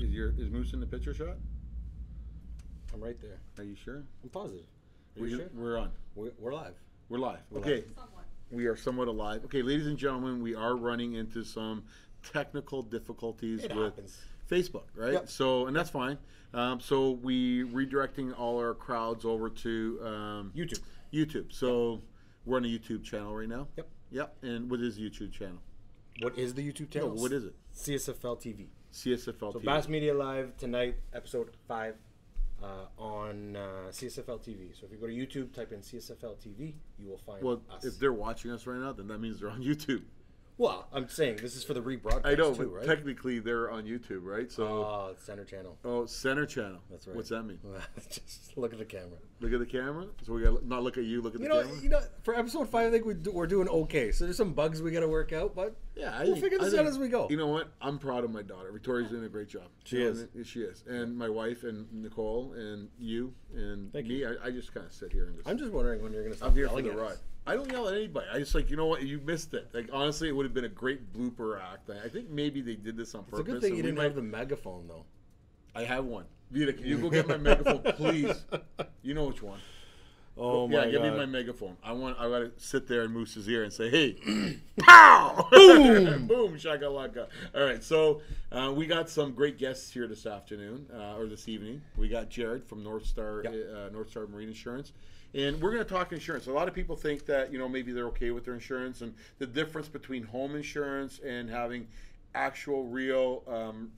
Is Moose in the picture shot? I'm right there. Are you sure? I'm positive. Are you sure? We're on. We're live. We're live. Okay. Somewhat. We are somewhat alive. Okay, ladies and gentlemen, we are running into some technical difficulties It with happens. Facebook, right? Yep. So, and that's fine. So we redirecting all our crowds over to YouTube. YouTube. So we're on a YouTube channel right now. Yep. Yep. And what is the YouTube channel? What is the YouTube channel? No, what is it? CSFLTV. CSFLTV. So Bass Media Live tonight, episode 5 on CSFLTV. So if you go to YouTube, type in CSFLTV, you will find us. If they're watching us right now, then that means they're on YouTube. Well, I'm saying this is for the rebroadcast I know, too, but right? technically they're on YouTube, right? So, Center channel. Center channel. That's right. What's that mean? Just look at the camera. Look at the camera. So we got to not look at you. Look at the camera. For episode 5, I think we're doing okay. So there's some bugs we got to work out, but Yeah, we'll figure this out as we go. You know what? I'm proud of my daughter. Victoria's doing a great job. She is. She is. And my wife and Nicole and you and Thank me. you. I just kind of sit here and just. I'm just wondering when you're going to stop I'm here for yelling the at ride. us. I don't yell at anybody. I just you know what? You missed it. Like honestly, it would have been a great blooper act. I think maybe they did this on purpose. It's a good thing and you we didn't have the megaphone, though. I have one. Vita, can you go get my megaphone, please? You know which one. Oh Yeah, my give God. me my megaphone. I gotta sit there in Moose's ear and say, "Hey, pow, boom, boom, shakalaka." All right, so we got some great guests here this afternoon or this evening. We got Jared from North Star Marine Insurance, and we're going to talk insurance. A lot of people think that maybe they're okay with their insurance, and the difference between home insurance and having actual real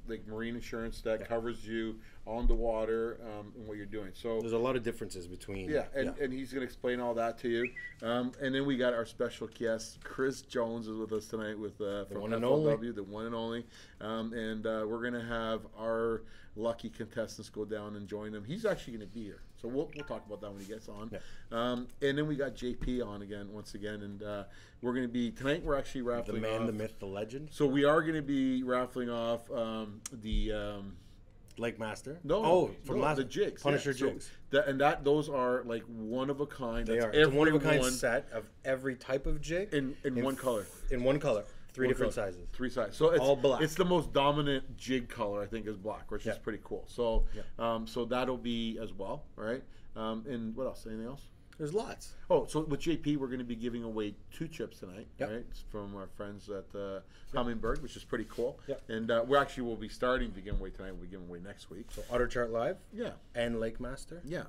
like marine insurance that covers you on the water and what you're doing. So There's a lot of differences between. and he's going to explain all that to you. And then we got our special guest, Chris Jones, is with us tonight with from one and FLW, only. the one and only. And we're going to have our lucky contestants go down and join them. He's actually going to be here, so we'll talk about that when he gets on. Yeah. And then we got JP on once again, and we're going to be tonight. We're actually The raffling man, off. the myth, the legend. So we are going to be raffling off the. Lake Master. From the jigs, Punisher So jigs. those are like one of a kind. They That's are. It's a every one-of-a-kind set of every type of jig in one color. In one color. Three One different color. sizes. 3 sizes. So it's All black. It's the most dominant jig color, I think, is black, which is pretty cool. So, so that'll be as well, right? And what else? Anything else? There's lots. Oh, so with JP, we're going to be giving away 2 chips tonight, Yep. right? It's from our friends at Hummingbird, which is pretty cool. Yep. And we'll be starting to give away tonight. We'll be giving away next week. So Otter Chart Live. Yeah. And Lake Master. Yeah.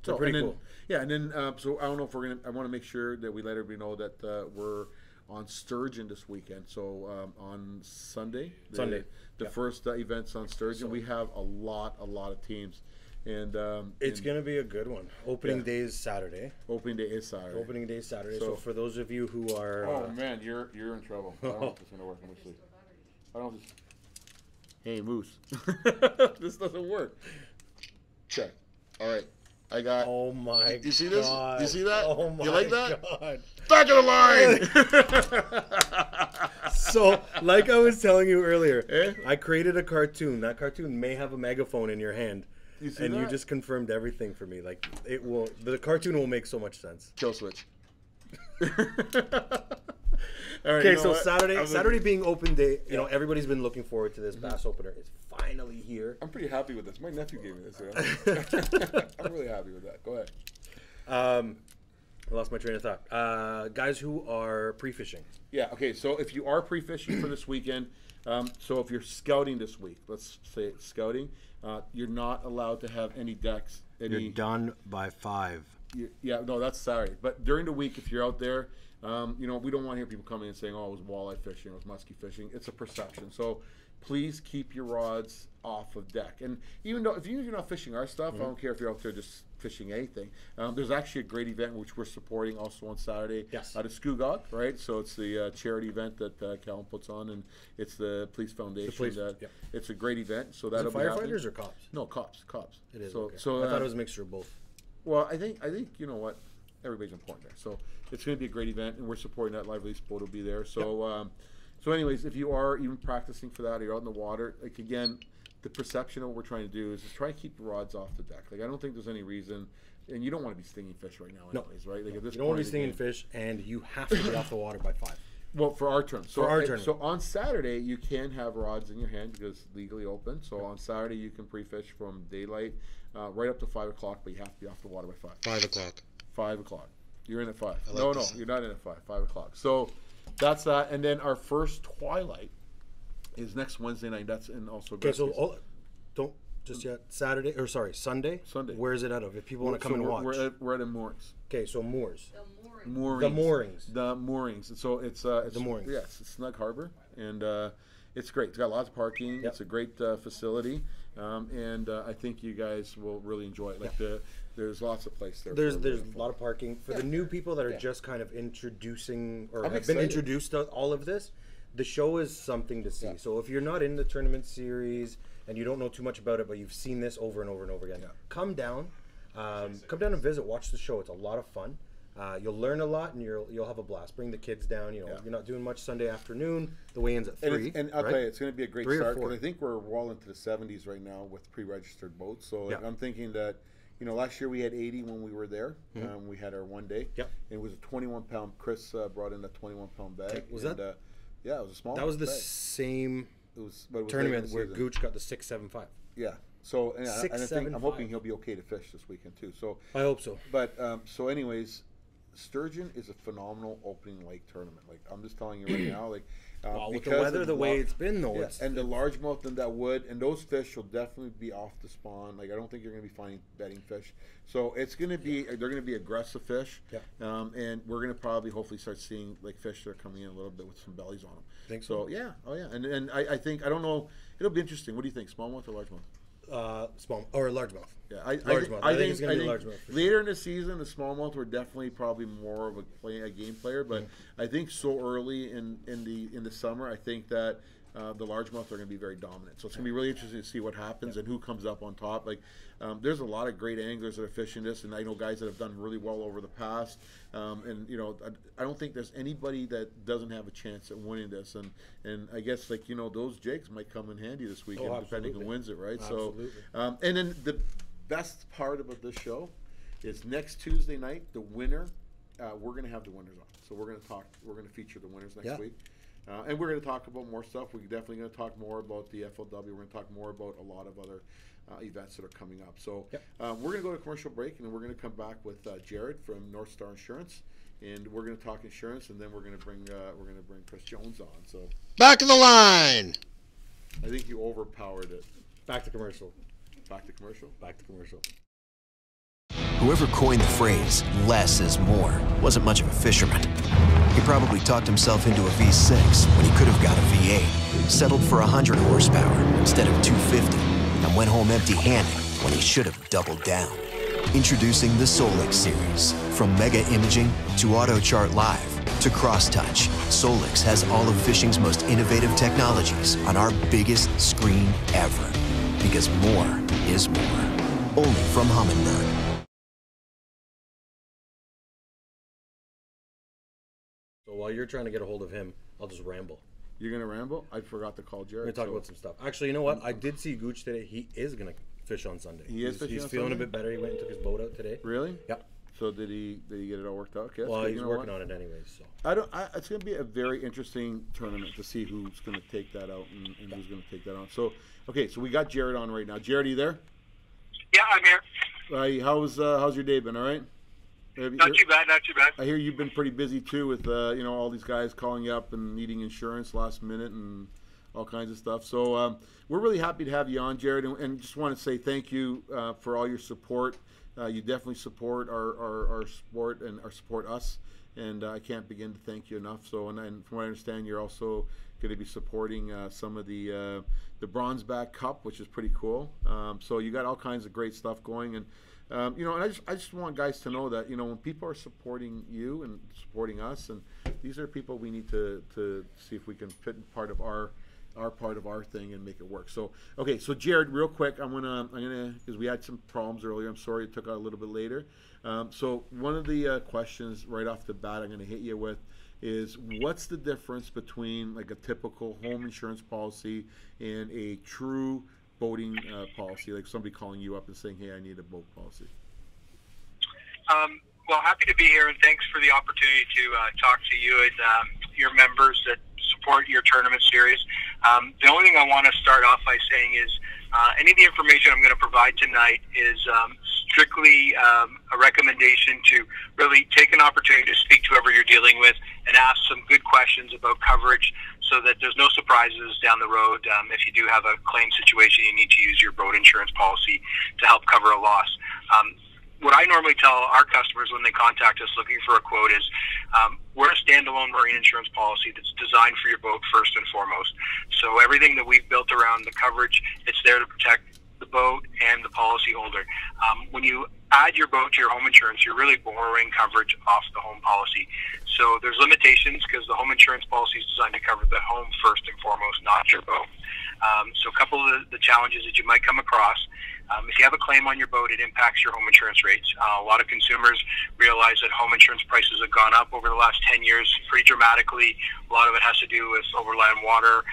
So pretty and then, cool. Yeah, and then so I don't know if we're gonna. I want to make sure that we let everybody know that we're on Sturgeon this weekend. So on Sunday, the first event's on Sturgeon. We have a lot of teams, and It's going to be a good one. Opening day is Saturday. opening day is Saturday. Opening day is Saturday. So- So for those of you who are... Oh man, you're in trouble. I don't know if it's gonna work. Let me see. I don't. Just... Hey Moose, this doesn't work. Check. All right, I got. Oh my God. You see this? You see that? Oh my You like that? God. Back of the line. So, like I was telling you earlier, Eh? I created a cartoon. That cartoon may have a megaphone in your hand. You see and you that? just confirmed everything for me. Like, the cartoon will make so much sense. Kill switch. All right, Okay, you know so what? Saturday being open day, everybody's been looking forward to this bass opener. It's finally here. I'm pretty happy with this. My nephew gave me this. I'm really happy with that. Go ahead. I lost my train of thought. Guys who are pre-fishing. Yeah. Okay. So if you are pre-fishing for this weekend, so if you're scouting this week, let's say it's scouting, you're not allowed to have any decks. You're done by 5. Yeah, no, that's Saturday. But during the week, if you're out there, we don't want to hear people coming and saying, "Oh, it was walleye fishing, it was muskie fishing." It's a perception. So please keep your rods off of deck. And even though if you're not fishing our stuff, I don't care if you're out there just fishing anything. There's actually a great event which we're supporting also on Saturday out of Skoogog, right? So it's the charity event that Calum puts on, and it's the Police Foundation. It's a great event. So that'll be firefighters or cops? No, cops. It is. So, Okay. so I thought it was a mixture of both. well, I think you know what, everybody's important there. So it's going to be a great event, and we're supporting that. Live Release Boat will be there. So, so anyways, if you are even practicing for that, or you're out in the water, like again, the perception of what we're trying to do is just try to keep the rods off the deck. Like I don't think there's any reason, and you don't want to be stinging fish right now, anyways, right? Like at this You don't want to point be in the stinging game- fish, and you have to get off the water by 5. Well, for our tournament. For our tournament. So on Saturday, you can have rods in your hand because it's legally open. So on Saturday, you can pre-fish from daylight right up to 5 o'clock, but you have to be off the water by 5. 5 o'clock. 5 o'clock. You're in at 5. Like No, you're not in at 5. 5 o'clock. So that's that. And then our first twilight is next Wednesday night. That's in also. Okay, so don't just yet. Sunday. Sunday. Where is it out of? If people want to come and watch. We're at Moorings. Okay, so Moors. Moorings. The Moorings. So it's the Moorings. Yes, it's Snug Harbor, and it's great. It's got lots of parking. Yep. It's a great facility, and I think you guys will really enjoy it. Like there's lots of place there. There's a lot of parking for the new people that are just kind of introducing or have been introduced to all of this. The show is something to see. Yeah. So if you're not in the tournament series and you don't know too much about it, but you've seen this over and over and over again, come down and visit. Watch the show. It's a lot of fun. You'll learn a lot and you'll have a blast. Bring the kids down. You're not doing much Sunday afternoon. The weigh-in's at 3. And I'll tell you, it's going to be a great start because I think we're well into the 70s right now with pre-registered boats. So I'm thinking that. Last year we had 80 when we were there. We had our one day. Yep. It was a 21-pound. Chris brought in a 21-pound bag. Was that? Yeah, it was a small. That was the bag. Same but tournament where Gooch got the 6.75. Yeah. So I'm hoping he'll be okay to fish this weekend too. So I hope so. But so anyways, sturgeon is a phenomenal opening lake tournament. Like I'm just telling you right now, like with the weather the way it's been though, and the largemouth and that wood and those fish will definitely be off the spawn. Like I don't think you're going to be finding bedding fish. So it's going to be they're going to be aggressive fish. Yeah. And we're going to probably hopefully start seeing like fish that are coming in a little bit with some bellies on them. Think so? Yeah. Oh yeah. And I think I don't know. It'll be interesting. What do you think? Smallmouth or largemouth? Small or largemouth. Yeah, largemouth. I think it's going to be largemouth. Later in the season, the smallmouth were definitely probably more of a game player, but I think so early in the summer, I think that the largemouth are going to be very dominant. So it's going to be really interesting to see what happens and who comes up on top. Like there's a lot of great anglers that are fishing this, and I know guys that have done really well over the past. And I don't think there's anybody that doesn't have a chance at winning this. And I guess those jigs might come in handy this weekend depending who wins it, right? Absolutely. So and then the best part about this show is next Tuesday night, the winner. We're going to have the winners on, so we're going to talk. We're going to feature the winners next week. And we're going to talk about more stuff. We're definitely going to talk more about the FLW. We're going to talk more about a lot of other events that are coming up. So we're going to go to commercial break, and then we're going to come back with Jared from North Star Insurance, and we're going to talk insurance, and then we're going to bring Chris Jones on. So back to the line. I think you overpowered it. Back to commercial. Back to commercial. Back to commercial. Whoever coined the phrase, less is more, wasn't much of a fisherman. He probably talked himself into a V6 when he could have got a V8, settled for 100 horsepower instead of 250, and went home empty-handed when he should have doubled down. Introducing the Solix series. From Mega Imaging to AutoChart Live to CrossTouch, Solix has all of fishing's most innovative technologies on our biggest screen ever. Because more is more. Only from Humminbird. So while you're trying to get a hold of him, I'll just ramble. You're going to ramble? I forgot to call Jared. We're going to talk about some stuff. Actually, you know what? I did see Gooch today. He is going to fish on Sunday. He's feeling a bit better. He went and took his boat out today. Really? Yeah. So did he get it all worked out? Okay, well, he's working on it anyways. So it's going to be a very interesting tournament to see who's going to take that out and who's going to take that on. So so we got Jared on right now. Jared, are you there? Yeah, I'm here. How's your day been? All right. Not too bad. I hear you've been pretty busy too with all these guys calling you up and needing insurance last minute and all kinds of stuff. So we're really happy to have you on, Jared, and just want to say thank you for all your support. You definitely support our sport and support us, and I can't begin to thank you enough. So and from what I understand, you're also going to be supporting some of the Bronzeback Cup, which is pretty cool. So you got all kinds of great stuff going, and and I just want guys to know that when people are supporting you and supporting us, and these are people we need to see if we can fit in part of our part of our thing and make it work. So so Jared, real quick, I'm gonna because we had some problems earlier. I'm sorry it took out a little bit later. So one of the questions right off the bat I'm gonna hit you with is what's the difference between like a typical home insurance policy and a true boating policy, like somebody calling you up and saying, hey, I need a boat policy? Well, happy to be here, and thanks for the opportunity to talk to you and your members that support your tournament series. The only thing I want to start off by saying is any of the information I'm going to provide tonight is strictly a recommendation to really take an opportunity to speak to whoever you're dealing with and ask some good questions about coverage so that there's no surprises down the road if you do have a claim situation you need to use your boat insurance policy to help cover a loss. What I normally tell our customers when they contact us looking for a quote is we're a standalone marine insurance policy that's designed for your boat first and foremost. So everything that we've built around the coverage, it's there to protect the boat and the policyholder. When you add your boat to your home insurance, you're really borrowing coverage off the home policy. So there's limitations because the home insurance policy is designed to cover the home first and foremost, not your boat. So a couple of the challenges that you might come across. If you have a claim on your boat, it impacts your home insurance rates. A lot of consumers realize that home insurance prices have gone up over the last 10 years pretty dramatically. A lot of it has to do with overland water,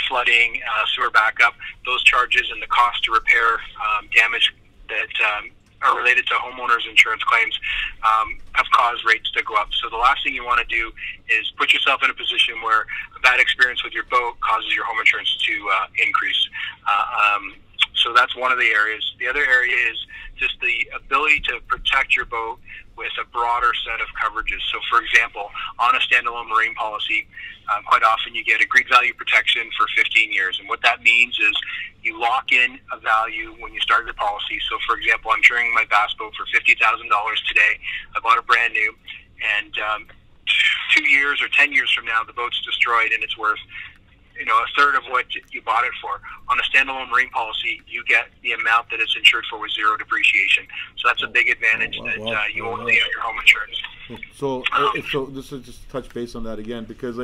flooding, sewer backup. Those charges and the cost to repair damage that are related to homeowners insurance claims have caused rates to go up. So the last thing you want to do is put yourself in a position where a bad experience with your boat causes your home insurance to increase. So that's one of the areas. The other area is just the ability to protect your boat with a broader set of coverages. So, for example, on a standalone marine policy, quite often you get agreed value protection for 15 years. And what that means is you lock in a value when you start your policy. So, for example, I'm insuring my bass boat for $50,000 today. I bought it brand new. And 2 years or 10 years from now, the boat's destroyed and it's worth a third of what you bought it for. On a standalone marine policy, you get the amount that it's insured for with zero depreciation. So that's a big advantage that you won't see on your home insurance. So this is just touch base on that again because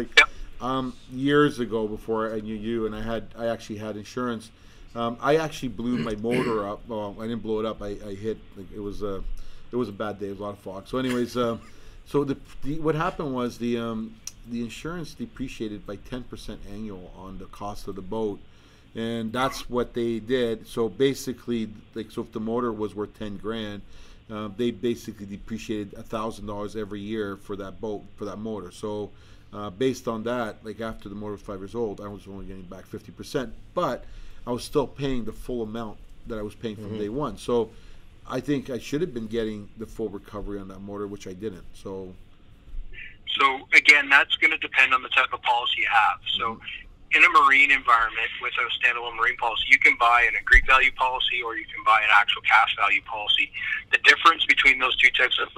years ago before I knew you and I actually had insurance, I actually blew my motor up. Well, I didn't blow it up. I hit. It was a bad day. It was a lot of fog. So anyways, so what happened was the insurance depreciated by 10% annual on the cost of the boat, and that's what they did. So basically, so if the motor was worth 10 grand, they basically depreciated $1,000 every year for that boat, for that motor. So based on that, after the motor was 5 years old, I was only getting back 50%, but I was still paying the full amount that I was paying from day one. So I think I should have been getting the full recovery on that motor, which I didn't. So again, that's going to depend on the type of policy you have. So in a marine environment with a standalone marine policy, you can buy an agreed value policy or you can buy an actual cash value policy. The difference between those two types of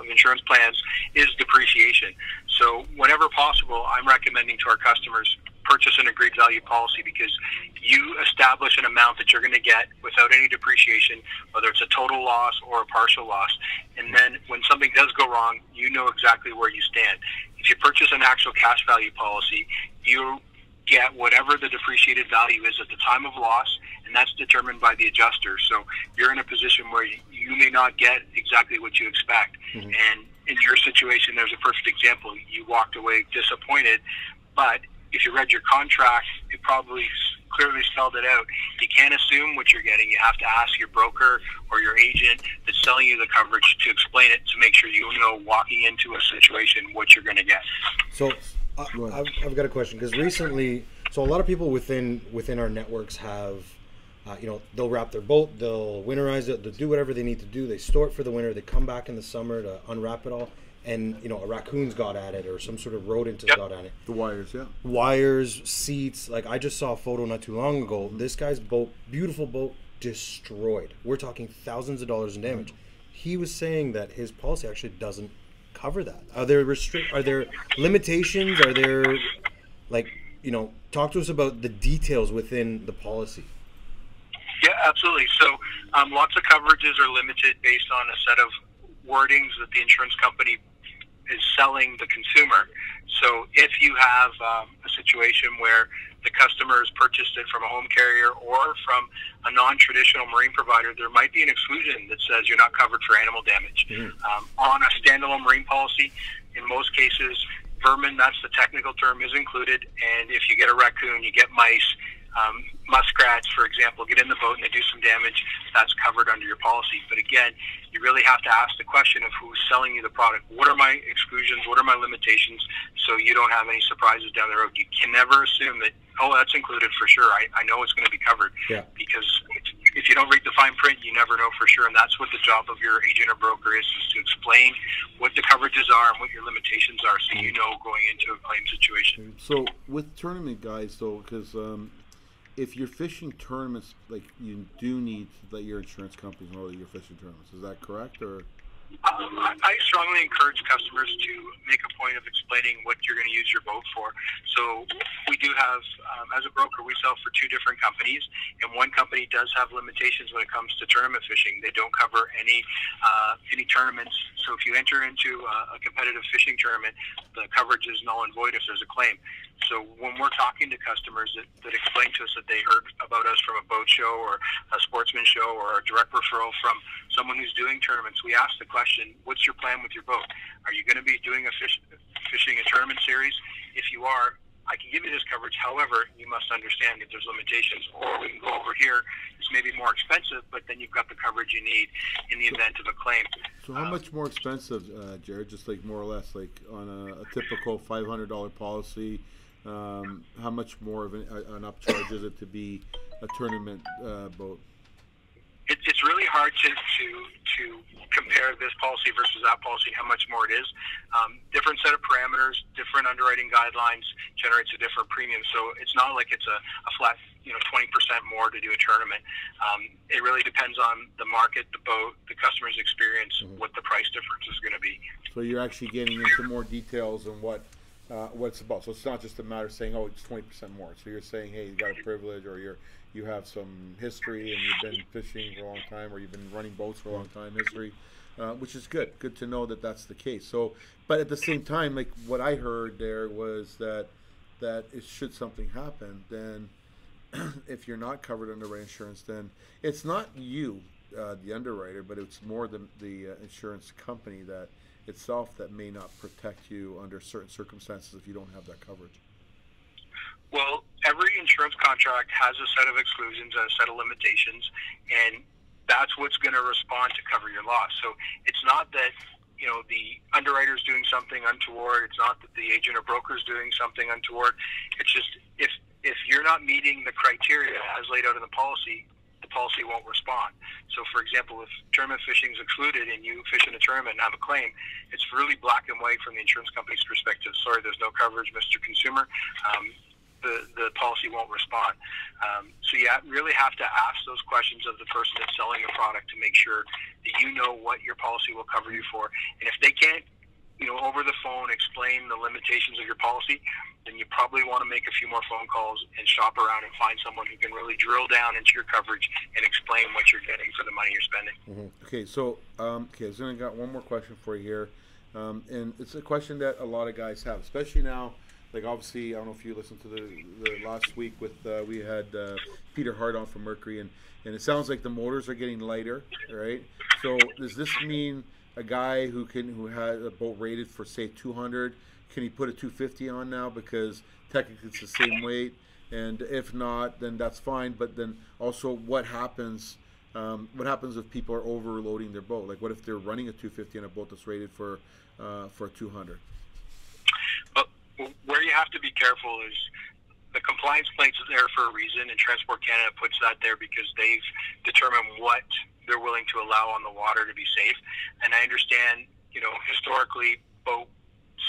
insurance plans is depreciation. So whenever possible, I'm recommending to our customers purchase an agreed value policy because you establish an amount that you're going to get without any depreciation, whether it's a total loss or a partial loss. And then when something does go wrong, you know exactly where you stand. If you purchase an actual cash value policy, you get whatever the depreciated value is at the time of loss, and that's determined by the adjuster. So you're in a position where you may not get exactly what you expect. And in your situation, there's a perfect example. You walked away disappointed, but if you read your contract, it probably clearly spelled it out. You can't assume what you're getting. You have to ask your broker or your agent that's selling you the coverage to explain it to make sure you know walking into a situation what you're going to get. So I've got a question because recently, so a lot of people within our networks have, they'll wrap their boat, they'll winterize it, they'll do whatever they need to do. They store it for the winter. They come back in the summer to unwrap it all. And, a raccoon's got at it or some sort of rodent has got at it. The wires, yeah. Wires, seats. I just saw a photo not too long ago. This guy's boat, beautiful boat, destroyed. We're talking thousands of dollars in damage. He was saying that his policy actually doesn't cover that. Are there limitations? Are there, talk to us about the details within the policy. Yeah, absolutely. So lots of coverages are limited based on a set of wordings that the insurance company is selling the consumer. So if you have a situation where the customer has purchased it from a home carrier or from a non-traditional marine provider, there might be an exclusion that says you're not covered for animal damage. On a standalone marine policy, in most cases, vermin, that's the technical term, is included. And if you get a raccoon, you get mice, muskrats, for example, get in the boat and they do some damage, that's covered under your policy. But again, you really have to ask the question of who's selling you the product. What are my exclusions? What are my limitations? So you don't have any surprises down the road. You can never assume that, oh, that's included for sure. I know it's going to be covered. Yeah. Because if you don't read the fine print, you never know for sure. And that's what the job of your agent or broker is to explain what the coverages are and what your limitations are, so you know going into a claim situation. So with tournament guys, though, because if you're fishing tournaments, like, you do need to let your insurance companies know that you're fishing tournaments. Is that correct, or? I strongly encourage customers to make a point of explaining what you're going to use your boat for. So we do have, as a broker, we sell for 2 different companies, and one company does have limitations when it comes to tournament fishing. They don't cover any tournaments. So if you enter into a competitive fishing tournament, the coverage is null and void if there's a claim. So when we're talking to customers that explain to us that they heard about us from a boat show or a sportsman show or a direct referral from someone who's doing tournaments, we ask the question, what's your plan with your boat? Are you going to be doing a fishing a tournament series? If you are, I can give you this coverage. However, you must understand that there's limitations. Or we can go over here. It's maybe more expensive, but then you've got the coverage you need in the event of a claim. So how much more expensive, Jared? Just like more or less, like on a typical $500 policy, how much more of an upcharge is it to be a tournament boat? It's really hard to compare this policy versus that policy, how much more it is. Different set of parameters, different underwriting guidelines generates a different premium. So it's not like it's a flat 20% more to do a tournament. It really depends on the market, the boat, the customer's experience, what the price difference is going to be. So you're actually getting into more details on what it's about. So it's not just a matter of saying, oh, it's 20% more. So you're saying, hey, you got a privilege, or you have some history and you've been fishing for a long time, or you've been running boats for a long time, history, which is good. Good to know that that's the case. So, but at the same time, like what I heard there was that should something happen, then if you're not covered under insurance, then it's not you, the underwriter, but it's more the insurance company that itself that may not protect you under certain circumstances if you don't have that coverage. Well, every insurance contract has a set of exclusions and a set of limitations, and that's what's going to respond to cover your loss. So it's not that the underwriter is doing something untoward. It's not that the agent or broker is doing something untoward. It's just if you're not meeting the criteria as laid out in the policy won't respond. So, for example, if tournament fishing is excluded and you fish in a tournament and have a claim, it's really black and white from the insurance company's perspective. Sorry, there's no coverage, Mr. Consumer. The policy won't respond. So you really have to ask those questions of the person that's selling the product to make sure that you know what your policy will cover you for. And if they can't, over the phone explain the limitations of your policy, then you probably want to make a few more phone calls and shop around and find someone who can really drill down into your coverage and explain what you're getting for the money you're spending. Okay, so so I got one more question for you here, and it's a question that a lot of guys have, especially now. Like, obviously, I don't know if you listened to the last week with we had Peter Hart on from Mercury, and it sounds like the motors are getting lighter, right? So does this mean a guy who had a boat rated for, say, 200, can he put a 250 on now because technically it's the same weight? And if not, then that's fine. But then also, what happens if people are overloading their boat? Like, what if they're running a 250 on a boat that's rated for 200? But where you have to be careful is the compliance plate's there for a reason, and Transport Canada puts that there because they've determined what they're willing to allow on the water to be safe. And I understand, historically, boats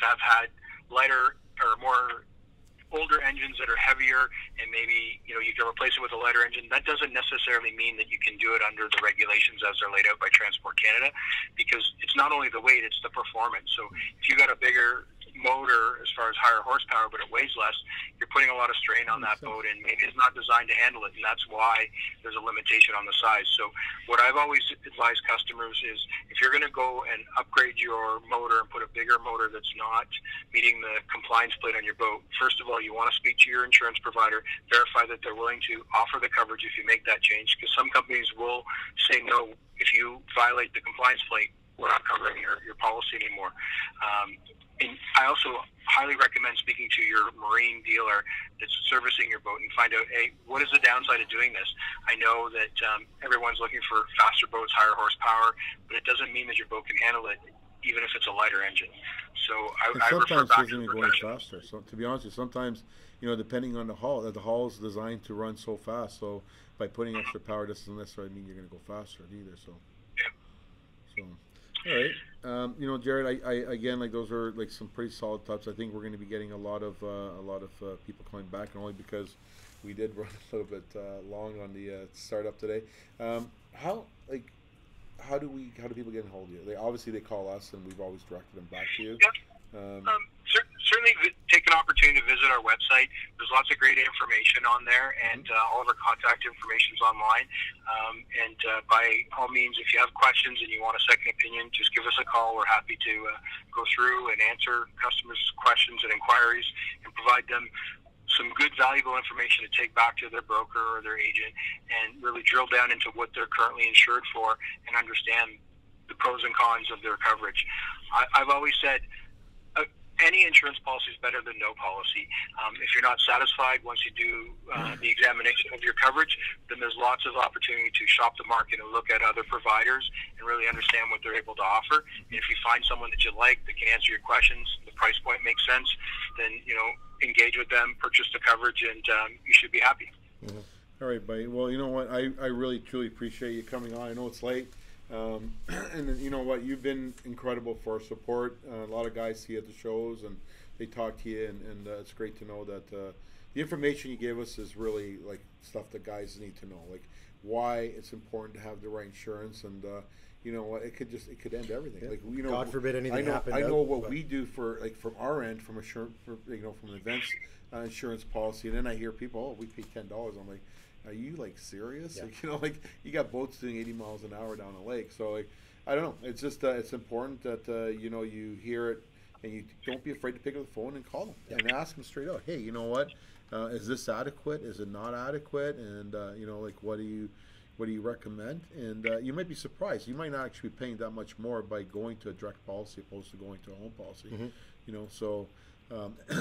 have had lighter or more older engines that are heavier, and maybe you can replace it with a lighter engine. That doesn't necessarily mean that you can do it under the regulations as they're laid out by Transport Canada, because it's not only the weight, it's the performance. So if you got a bigger motor as far as higher horsepower, but it weighs less, you're putting a lot of strain on that boat, and maybe it's not designed to handle it, and that's why there's a limitation on the size. So what I've always advised customers is, if you're going to go and upgrade your motor and put a bigger motor that's not meeting the compliance plate on your boat, first of all, you want to speak to your insurance provider, verify that they're willing to offer the coverage if you make that change, because some companies will say, no, if you violate the compliance plate, we're not covering your policy anymore. And I also highly recommend speaking to your marine dealer that's servicing your boat and find out, hey, what is the downside of doing this? I know that everyone's looking for faster boats, higher horsepower, but it doesn't mean that your boat can handle it, even if it's a lighter engine. So I refer back to the going faster. So to be honest with you, sometimes, you know, depending on the hull is designed to run so fast. So by putting extra power doesn't necessarily mean you're going to go faster either. So, all right. You know, Jared, I again, like, those are like some pretty solid tips. I think we're going to be getting a lot of people coming back, and only because we did run a little bit long on the startup today. How do people get in hold of you? Obviously they call us, and we've always directed them back to you. Yep. Certainly take an opportunity to visit our website. There's lots of great information on there, and all of our contact information is online. By all means, if you have questions and you want a second opinion, just give us a call. We're happy to go through and answer customers' questions and inquiries and provide them some good, valuable information to take back to their broker or their agent, and really drill down into what they're currently insured for and understand the pros and cons of their coverage. I've always said any insurance policy is better than no policy. If you're not satisfied once you do the examination of your coverage, then there's lots of opportunity to shop the market and look at other providers and really understand what they're able to offer. And if you find someone that you like that can answer your questions, the price point makes sense, then, you know, engage with them, purchase the coverage, and you should be happy. Mm-hmm. All right, buddy. Well, you know what? I really, truly appreciate you coming on. I know it's late. And you know what? You've been incredible for our support. A lot of guys see you at the shows, and they talk to you, and it's great to know that the information you gave us is really like stuff that guys need to know, like why it's important to have the right insurance, and you know what? It could end everything. Yeah. Like, you know, God forbid anything happen. I know what we do for, like, from our end, from from an events insurance policy, and then I hear people, oh, we pay $10. I'm like, are you like serious? Yeah. Like, you know, like, you got boats doing 80 miles an hour down a lake. So, like, I don't know. It's just it's important that you know, you hear it, and you don't be afraid to pick up the phone and call them and ask them straight out. Hey, you know what? Is this adequate? Is it not adequate? And you know, like, what do you recommend? And you might be surprised. You might not actually be paying that much more by going to a direct policy opposed to going to a home policy. Mm-hmm. You know, so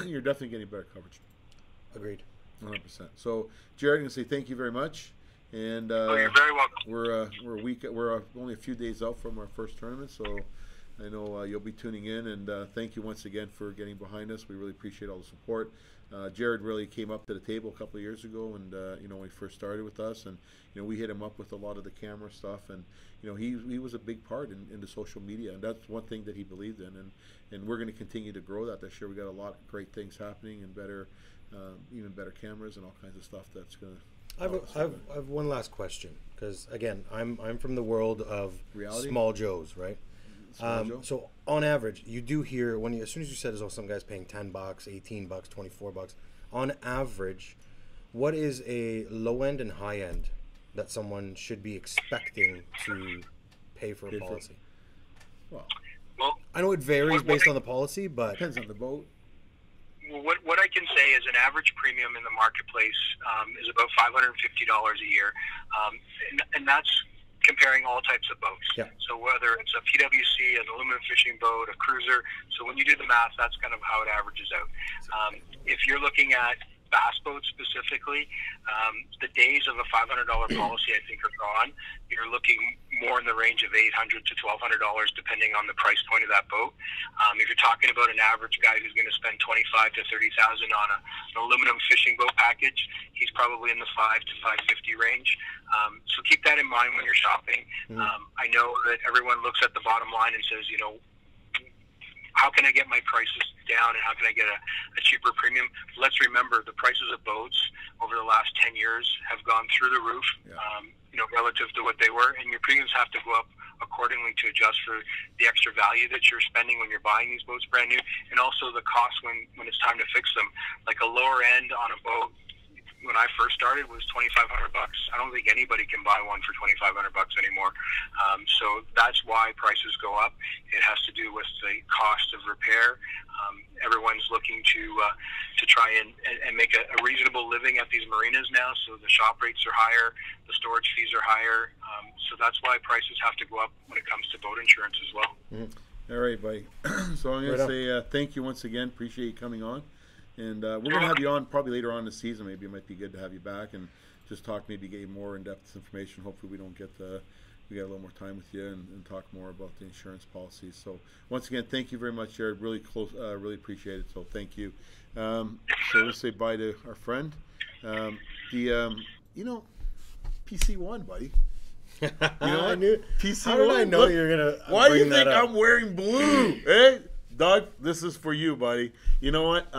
you're definitely getting better coverage. Agreed. 100%. So, Jared, I'm going to say thank you very much. And you're very welcome. We're only a few days out from our first tournament, so I know you'll be tuning in. And thank you once again for getting behind us. We really appreciate all the support. Jared really came up to the table a couple of years ago, and you know, when he first started with us, and you know, we hit him up with a lot of the camera stuff, and you know, he was a big part in the social media, and that's one thing that he believed in, and we're going to continue to grow that this year. We got a lot of great things happening, and better, even better cameras and all kinds of stuff that's going to. I have one last question, because again, I'm from the world of reality? Small Joes, right? So on average, you do hear as soon as you said, oh, some guy's paying $10, $18, $24. On average, what is a low end and high end that someone should be expecting to pay for a policy? Well, I know it varies based on the policy, but depends on the boat. Well, what I can say is an average premium in the marketplace is about $550 a year, and that's comparing all types of boats. Yeah. So whether it's a PWC, an aluminum fishing boat, a cruiser, so when you do the math, that's kind of how it averages out. If you're looking at bass boats specifically, the days of a $500 policy, I think, are gone. You're looking more in the range of $800 to $1,200 depending on the price point of that boat. If you're talking about an average guy who's going to spend $25,000 to $30,000 on an aluminum fishing boat package, he's probably in the $500 to $550 range. So keep that in mind when you're shopping. I know that everyone looks at the bottom line and says, you know, how can I get my prices down, and how can I get a cheaper premium? Let's remember, the prices of boats over the last 10 years have gone through the roof, you know, relative to what they were, and your premiums have to go up accordingly to adjust for the extra value that you're spending when you're buying these boats brand new, and also the cost when it's time to fix them. Like a lower end on a boat, when I first started, was $2,500. I don't think anybody can buy one for $2,500 anymore. So that's why prices go up. It has to do with the cost of repair. Everyone's looking to try and make a reasonable living at these marinas now. So the shop rates are higher, the storage fees are higher. So that's why prices have to go up when it comes to boat insurance as well. Mm-hmm. All right, buddy. So I'm going to say thank you once again. Appreciate you coming on. And we're going to have you on probably later on in the season. Maybe it might be good to have you back and just talk, maybe get you more in-depth information. Hopefully we don't get we got a little more time with you and talk more about the insurance policies. So once again, thank you very much, Jared. Really really appreciate it. So thank you. So let's say bye to our friend. PC won, buddy. You know, I knew. PC How did won. I know you're gonna? Why do you bring that think up? I'm wearing blue? Hey, Doug, this is for you, buddy. You know what?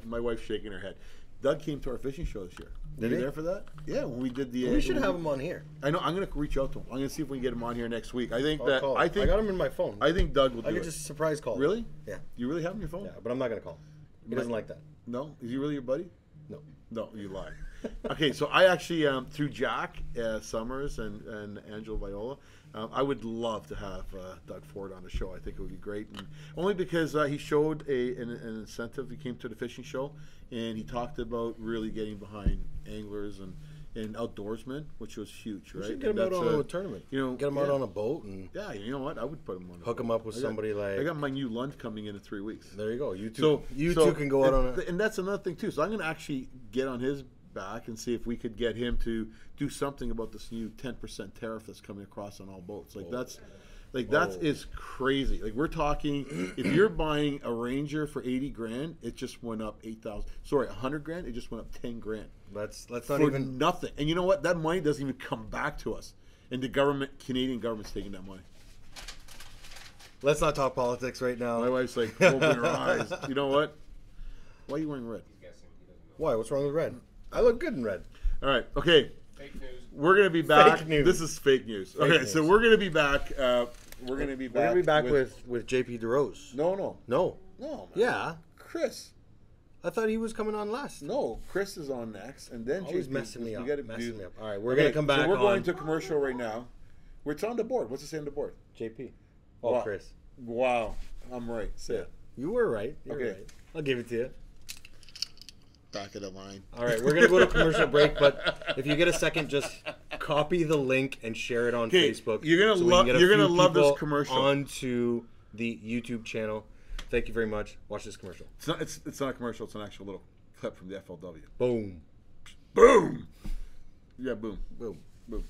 My wife's shaking her head. Doug came to our fishing show this year. Did you he? there for that? Yeah, when we did the. We should have him on here. I know. I'm going to reach out to him. I'm going to see if we can get him on here next week. I think that. Call. I think I got him in my phone. I think Doug will do I could it. just surprise call. Really? Yeah. You really have him on your phone? Yeah, but I'm not gonna call. He doesn't like that. No. Is he really your buddy? No. No, you lie. Okay, so I actually through Jack Summers and Angelo Viola, I would love to have Doug Ford on the show. I think it would be great, and only because he showed an incentive. He came to the fishing show, and he talked about really getting behind anglers and outdoorsmen, which was huge. Right? We should get him out on a tournament. You know, get him out on a boat and you know what? I would put him on. Hook him up with somebody like. I got my new Lund coming in 3 weeks. There you go. You two can go out on it. And that's another thing too. So I'm going to actually get on his back and see if we could get him to do something about this new 10% tariff that's coming across on all boats. Like that is crazy. Like we're talking, if you're buying a Ranger for 80 grand, it just went up 8,000. Sorry, 100 grand, it just went up 10 grand. Let's not for even nothing. And you know what? That money doesn't even come back to us. And the Canadian government's taking that money. Let's not talk politics right now. My wife's like opening her eyes. You know what? Why are you wearing red? Why? What's wrong with red? I look good in red. All right. Okay. Fake news. We're gonna be back. Fake news. This is fake news. Fake Okay, news. so we're gonna be back. We're gonna be back. With JP DeRose. No. No. Man. Yeah. Chris. I thought he was coming on last. No, Chris is on next, and then Always JP. messing me up. We gotta Messing do. me up. All right, we're gonna come back. So we're on going to commercial right now. It's on the board. What's it say on the board? JP. Oh, Wow. Chris. Wow, I'm right. Say it. You were right. You're Okay. right. I'll give it to you. Back of the line. All right, we're gonna go to commercial break, but if you get a second, just copy the link and share it on Okay, Facebook. you're gonna so we can get a you're gonna few love this people commercial. onto the YouTube channel. Thank you very much. Watch this commercial. It's not a commercial. It's an actual little clip from the FLW. Boom. Boom. Yeah, boom, boom, boom.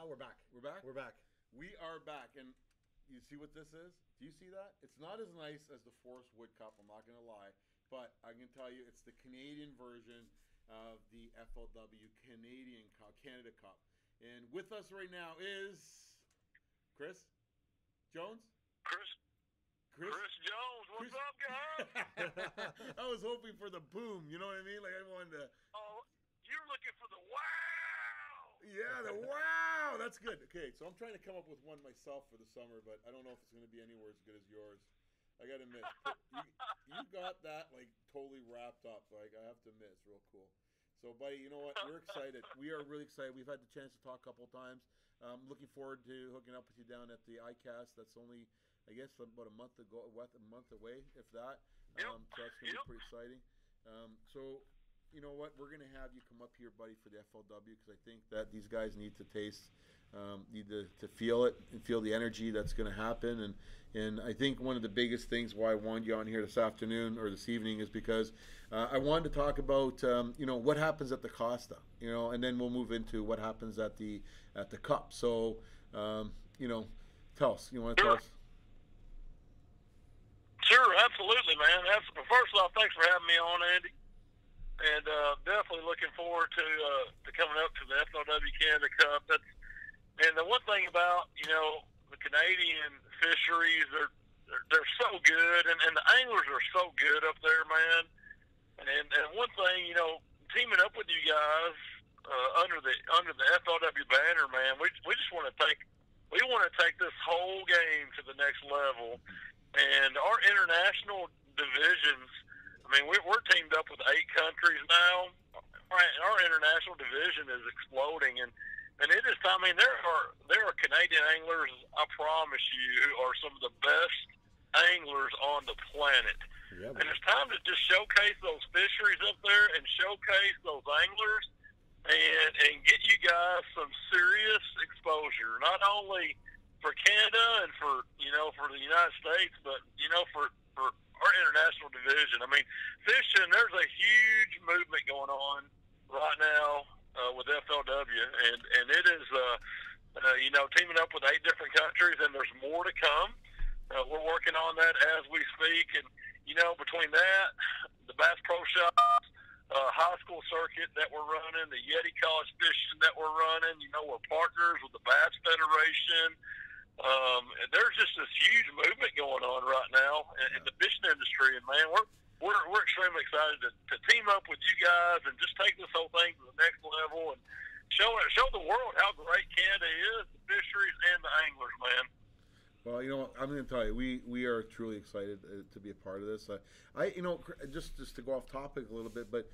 We're back. We're back? We're back. We are back. And you see what this is? Do you see that? It's not as nice as the Forest Wood Cup, I'm not going to lie. But I can tell you it's the Canadian version of the FLW Canada Cup. And with us right now is Chris Jones? Chris Jones, what's up, guys? I was hoping for the boom, you know what I mean? Like I wanted to... Oh, you're looking for the wow! Yeah, the wow! That's good. Okay, so I'm trying to come up with one myself for the summer, but I don't know if it's going to be anywhere as good as yours. I got to admit, you got that like totally wrapped up. Like I have to admit, it's real cool. So, buddy, you know what? We're excited. We are really excited. We've had the chance to talk a couple of times. Looking forward to hooking up with you down at the ICAST. That's only, I guess, about a month away, if that. Yep. So that's going to be pretty exciting. So, you know what? We're going to have you come up here, buddy, for the FLW because I think that these guys need to taste, need to feel it and feel the energy that's going to happen. And I think one of the biggest things why I wanted you on here this afternoon or this evening is because I wanted to talk about, you know, what happens at the Costa, you know, and then we'll move into what happens at the Cup. So, you know, tell us. You want to tell us? Sure, absolutely, man. First off, thanks for having me on, Andy. And definitely looking forward to coming up to the FLW Canada Cup. And the one thing about, you know, the Canadian fisheries, they're so good, and the anglers are so good up there, man. And one thing, you know, teaming up with you guys under the FLW banner, man, we just want to take this whole game to the next level. And our international divisions, I mean, we're teamed up with 8 countries now. Our international division is exploding, and it is. I mean, there are Canadian anglers, I promise you, who are some of the best anglers on the planet. Yeah, and it's time to just showcase those fisheries up there and showcase those anglers, and get you guys some serious exposure, not only for Canada and for the United States, but for our international division. I mean, fishing, there's a huge movement going on right now with FLW, and it is, teaming up with 8 different countries, and there's more to come. We're working on that as we speak, and, between that, the Bass Pro Shops, high school circuit that we're running, the Yeti College fishing that we're running, we're partners with the Bass Federation. There's just this huge movement going on right now in the fishing industry, and man, we're extremely excited to team up with you guys and just take this whole thing to the next level and show the world how great Canada is, the fisheries and the anglers, man. Well, I'm going to tell you, we are truly excited to be a part of this. Just to go off topic a little bit, but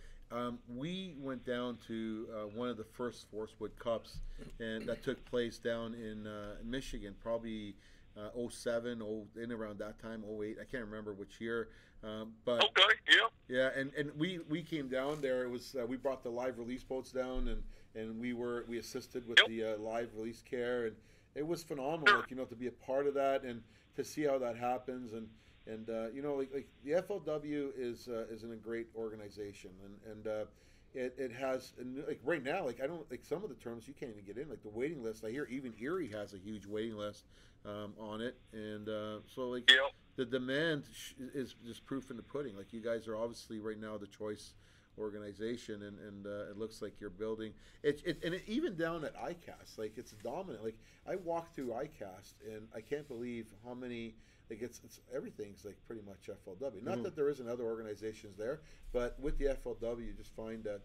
we went down to one of the first Forest Wood Cups, and that took place down in Michigan, probably 07, in around that time, 08. I can't remember which year. But okay, yeah. Yeah, and we came down there. It was we brought the live release boats down, and we assisted with the live release care, and it was phenomenal, to be a part of that and to see how that happens, and the FLW is a great organization, and it has, like right now, like I don't like some of the terms you can't even get in, like the waiting list. I hear even Erie has a huge waiting list on it, and so like the demand is just proof in the pudding. Like you guys are obviously right now the choice organization, and it looks like you're building it, and even down at ICAST, like it's dominant. Like I walked through ICAST and I can't believe how many, like it's everything's like pretty much FLW. Not that there isn't other organizations there, but with the FLW you just find that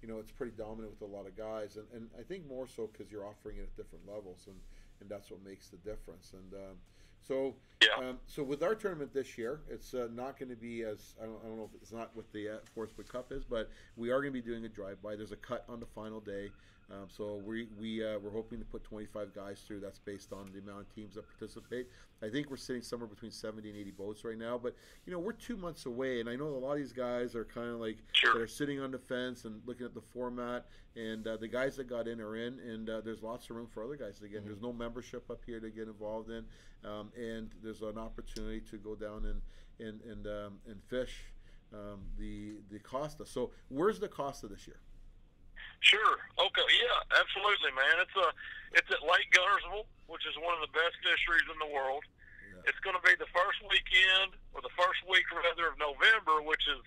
it's pretty dominant with a lot of guys, and I think more so because you're offering it at different levels, and that's what makes the difference. And so with our tournament this year, it's not going to be as I don't know if it's not what the Forest Wood Cup is, but we are going to be doing a drive-by. There's a cut on the final day, so we're hoping to put 25 guys through. That's based on the amount of teams that participate. I think we're sitting somewhere between 70 and 80 boats right now, but we're 2 months away, and I know a lot of these guys are kind of like they're sitting on the fence and looking at the format, and the guys that got in are in, and there's lots of room for other guys to get in. There's no membership up here to get involved in, and there's an opportunity to go down and fish the Costa. So where's the Costa this year? Sure. Okay. Yeah. Absolutely, man. It's at Lake Gunnersville, which is one of the best fisheries in the world. Yeah. It's going to be the first weekend, or the first week rather, of November, which is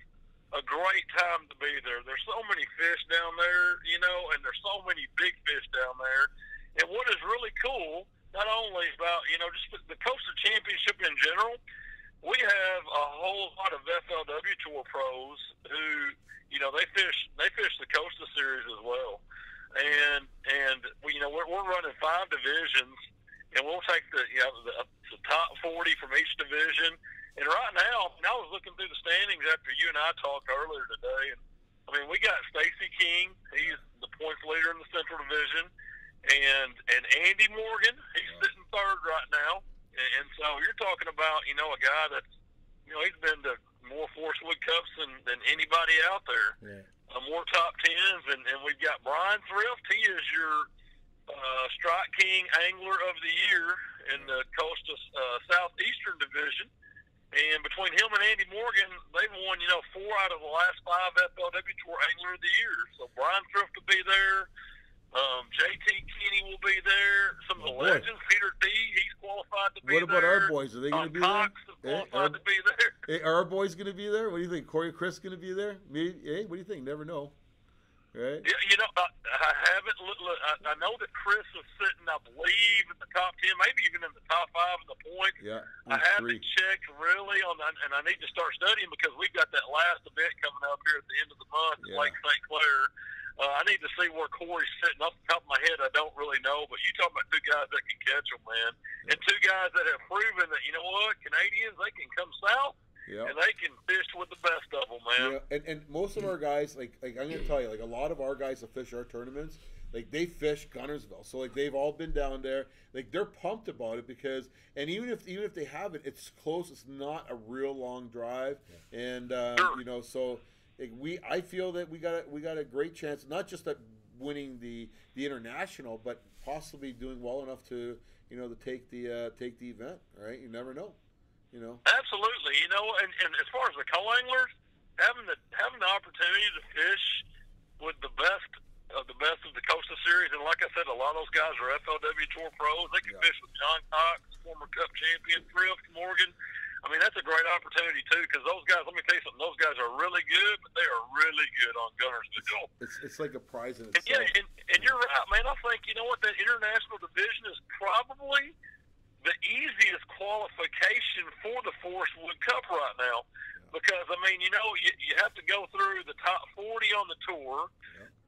a great time to be there. There's so many fish down there, you know, and there's so many big fish down there. And what is really cool, not only about, you know, just the Coastal Championship in general, we have a whole lot of FLW Tour pros who, you know, they fish the Coastal Series as well. And we, you know, we're running 5 divisions, and we'll take the top 40 from each division. And right now, I was looking through the standings after you and I talked earlier today, and I mean, we got Stacy King, he's the points leader in the Central Division, and Andy Morgan, he's sitting 3rd right now. And so you're talking about, you know, a guy that's, you know, he's been to more Forest Wood Cups than anybody out there. Yeah. More top 10s, and we've got Brian Thrift. He is your Strike King Angler of the Year in the Coastal Southeastern Division. And between him and Andy Morgan, they've won, you know, 4 out of the last 5 FLW Tour Angler of the Year. So Brian Thrift will be there. JT Kenny will be there. Some of the legends, Peter D, he's qualified to be there. What about our boys? Are they going to be Cox there? Is qualified to be there. Hey, are our boys going to be there? What do you think? Corey Chris going to be there? Maybe, hey, what do you think? Never know. Right? Yeah, you know, I haven't. I know that Chris is sitting, I believe, in the top 10, maybe even in the top 5 in the points. Yeah, I haven't checked really on, and I need to start studying because we've got that last event coming up here at the end of the month in Lake St. Clair. I need to see where Corey's sitting. Off the top of my head, I don't really know. But you talking about 2 guys that can catch them, man, and 2 guys that have proven that, you know what, Canadians, they can come south. Yeah. And they can fish with the best of them, man. Yeah, and most of our guys, like I'm going to tell you, like a lot of our guys that fish our tournaments, like they fish Gunnersville, so like they've all been down there. Like they're pumped about it because, and even if they have it, it's close. It's not a real long drive, and sure. You know, so like, I feel that we got a great chance, not just at winning the international, but possibly doing well enough to, you know, to take the event. Right? You never know. You know? Absolutely. You know, and as far as the co-anglers, having the opportunity to fish with the best of the Coastal Series, and like I said, a lot of those guys are FLW Tour pros. They can fish with John Cox, former Cup champion, Thrift, Morgan. I mean, that's a great opportunity, too, because those guys, let me tell you something, those guys are really good, but they are really good on Gunnersville. It's like a prize in itself. And yeah, and you're right, man. I think, you know what, that international division is probably the easiest qualification for the Forest Wood Cup right now, because I mean, you know, you have to go through the top 40 on the tour,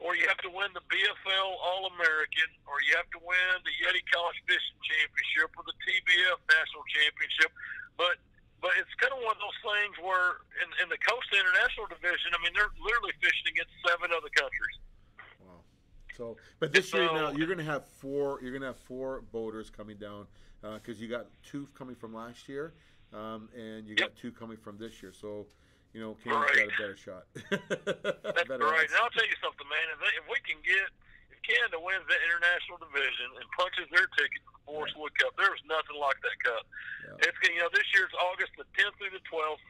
or you have to win the BFL All-American, or you have to win the Yeti College Fishing Championship or the TBF National Championship. But it's kind of one of those things where in the Coastal International Division, I mean, they're literally fishing against 7 other countries. Wow. So, but this year now you're going to have 4. You're going to have 4 boaters coming down. Because you got 2 coming from last year, and you got 2 coming from this year. So, you know, Canada's got a better shot. That's right. And I'll tell you something, man. If Canada wins that international division and punches their ticket to the Forest Wood Cup, there's nothing like that cup. Yeah. It's, you know, this year's August the 10th through the 12th.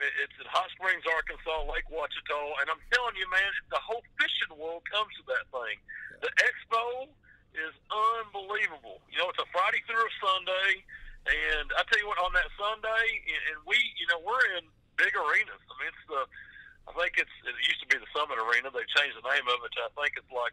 It's in Hot Springs, Arkansas, Lake Ouachita, and I'm telling you, man, the whole fishing world comes to that thing. Yeah. The expo is unbelievable. You know, it's a Friday through a Sunday, and I tell you what, on that Sunday, and we, you know, we're in big arenas. I mean, I think it used to be the Summit Arena. They changed the name of it to, I think it's like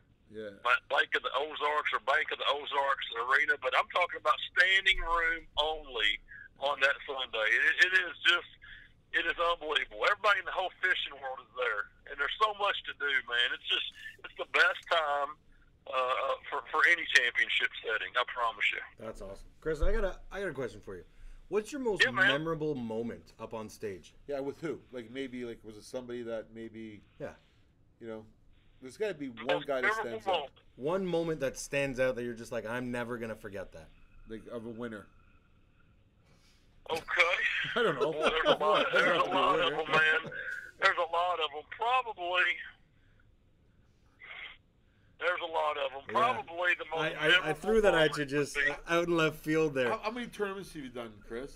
Lake of the Ozarks or Bank of the Ozarks Arena, but I'm talking about standing room only on that Sunday. It is unbelievable. Everybody in the whole fishing world is there, and there's so much to do, man. It's the best time for any championship setting, I promise you. That's awesome, Chris. I got a question for you. What's your most memorable moment up on stage? Yeah, with who? Like maybe was it somebody that maybe? Yeah. You know, there's got to be one guy that stands out. One moment that stands out that you're just like, I'm never gonna forget that. Like of a winner. Okay. I don't know. Well, there's a lot of them, man. There's a lot of them. Probably. There's a lot of them. Probably the most memorable. I threw that at you just out in left field there. How many tournaments have you done, Chris?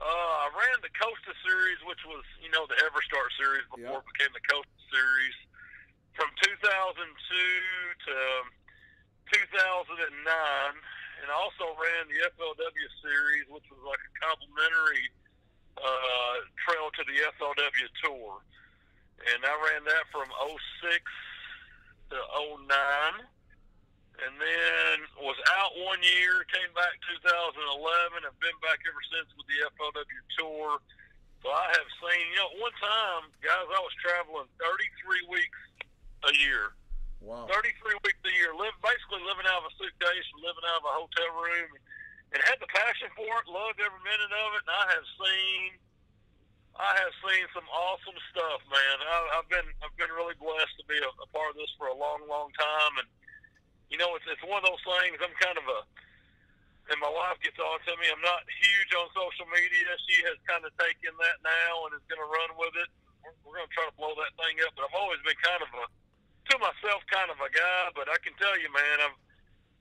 I ran the Coastal Series, which was, you know, the EverStart Series before it became the Coastal Series. from 2002 to 2009, and I also ran the FLW series, which was like a complimentary trail to the FLW Tour. And I ran that from 06 to 09, and then was out 1 year, came back 2011, and been back ever since with the FLW Tour. So I have seen, one time, guys, I was traveling 33 weeks a year. Wow. 33 weeks a year, basically living out of a suitcase and living out of a hotel room, and had the passion for it, loved every minute of it, and I have seen some awesome stuff, man. I've been really blessed to be a part of this for a long, long time, and it's one of those things. I'm kind of and my wife gets on to me. I'm not huge on social media. She has kind of taken that now and is going to run with it. We're going to try to blow that thing up, but I've always been kind of to myself kind of a guy. But I can tell you, man,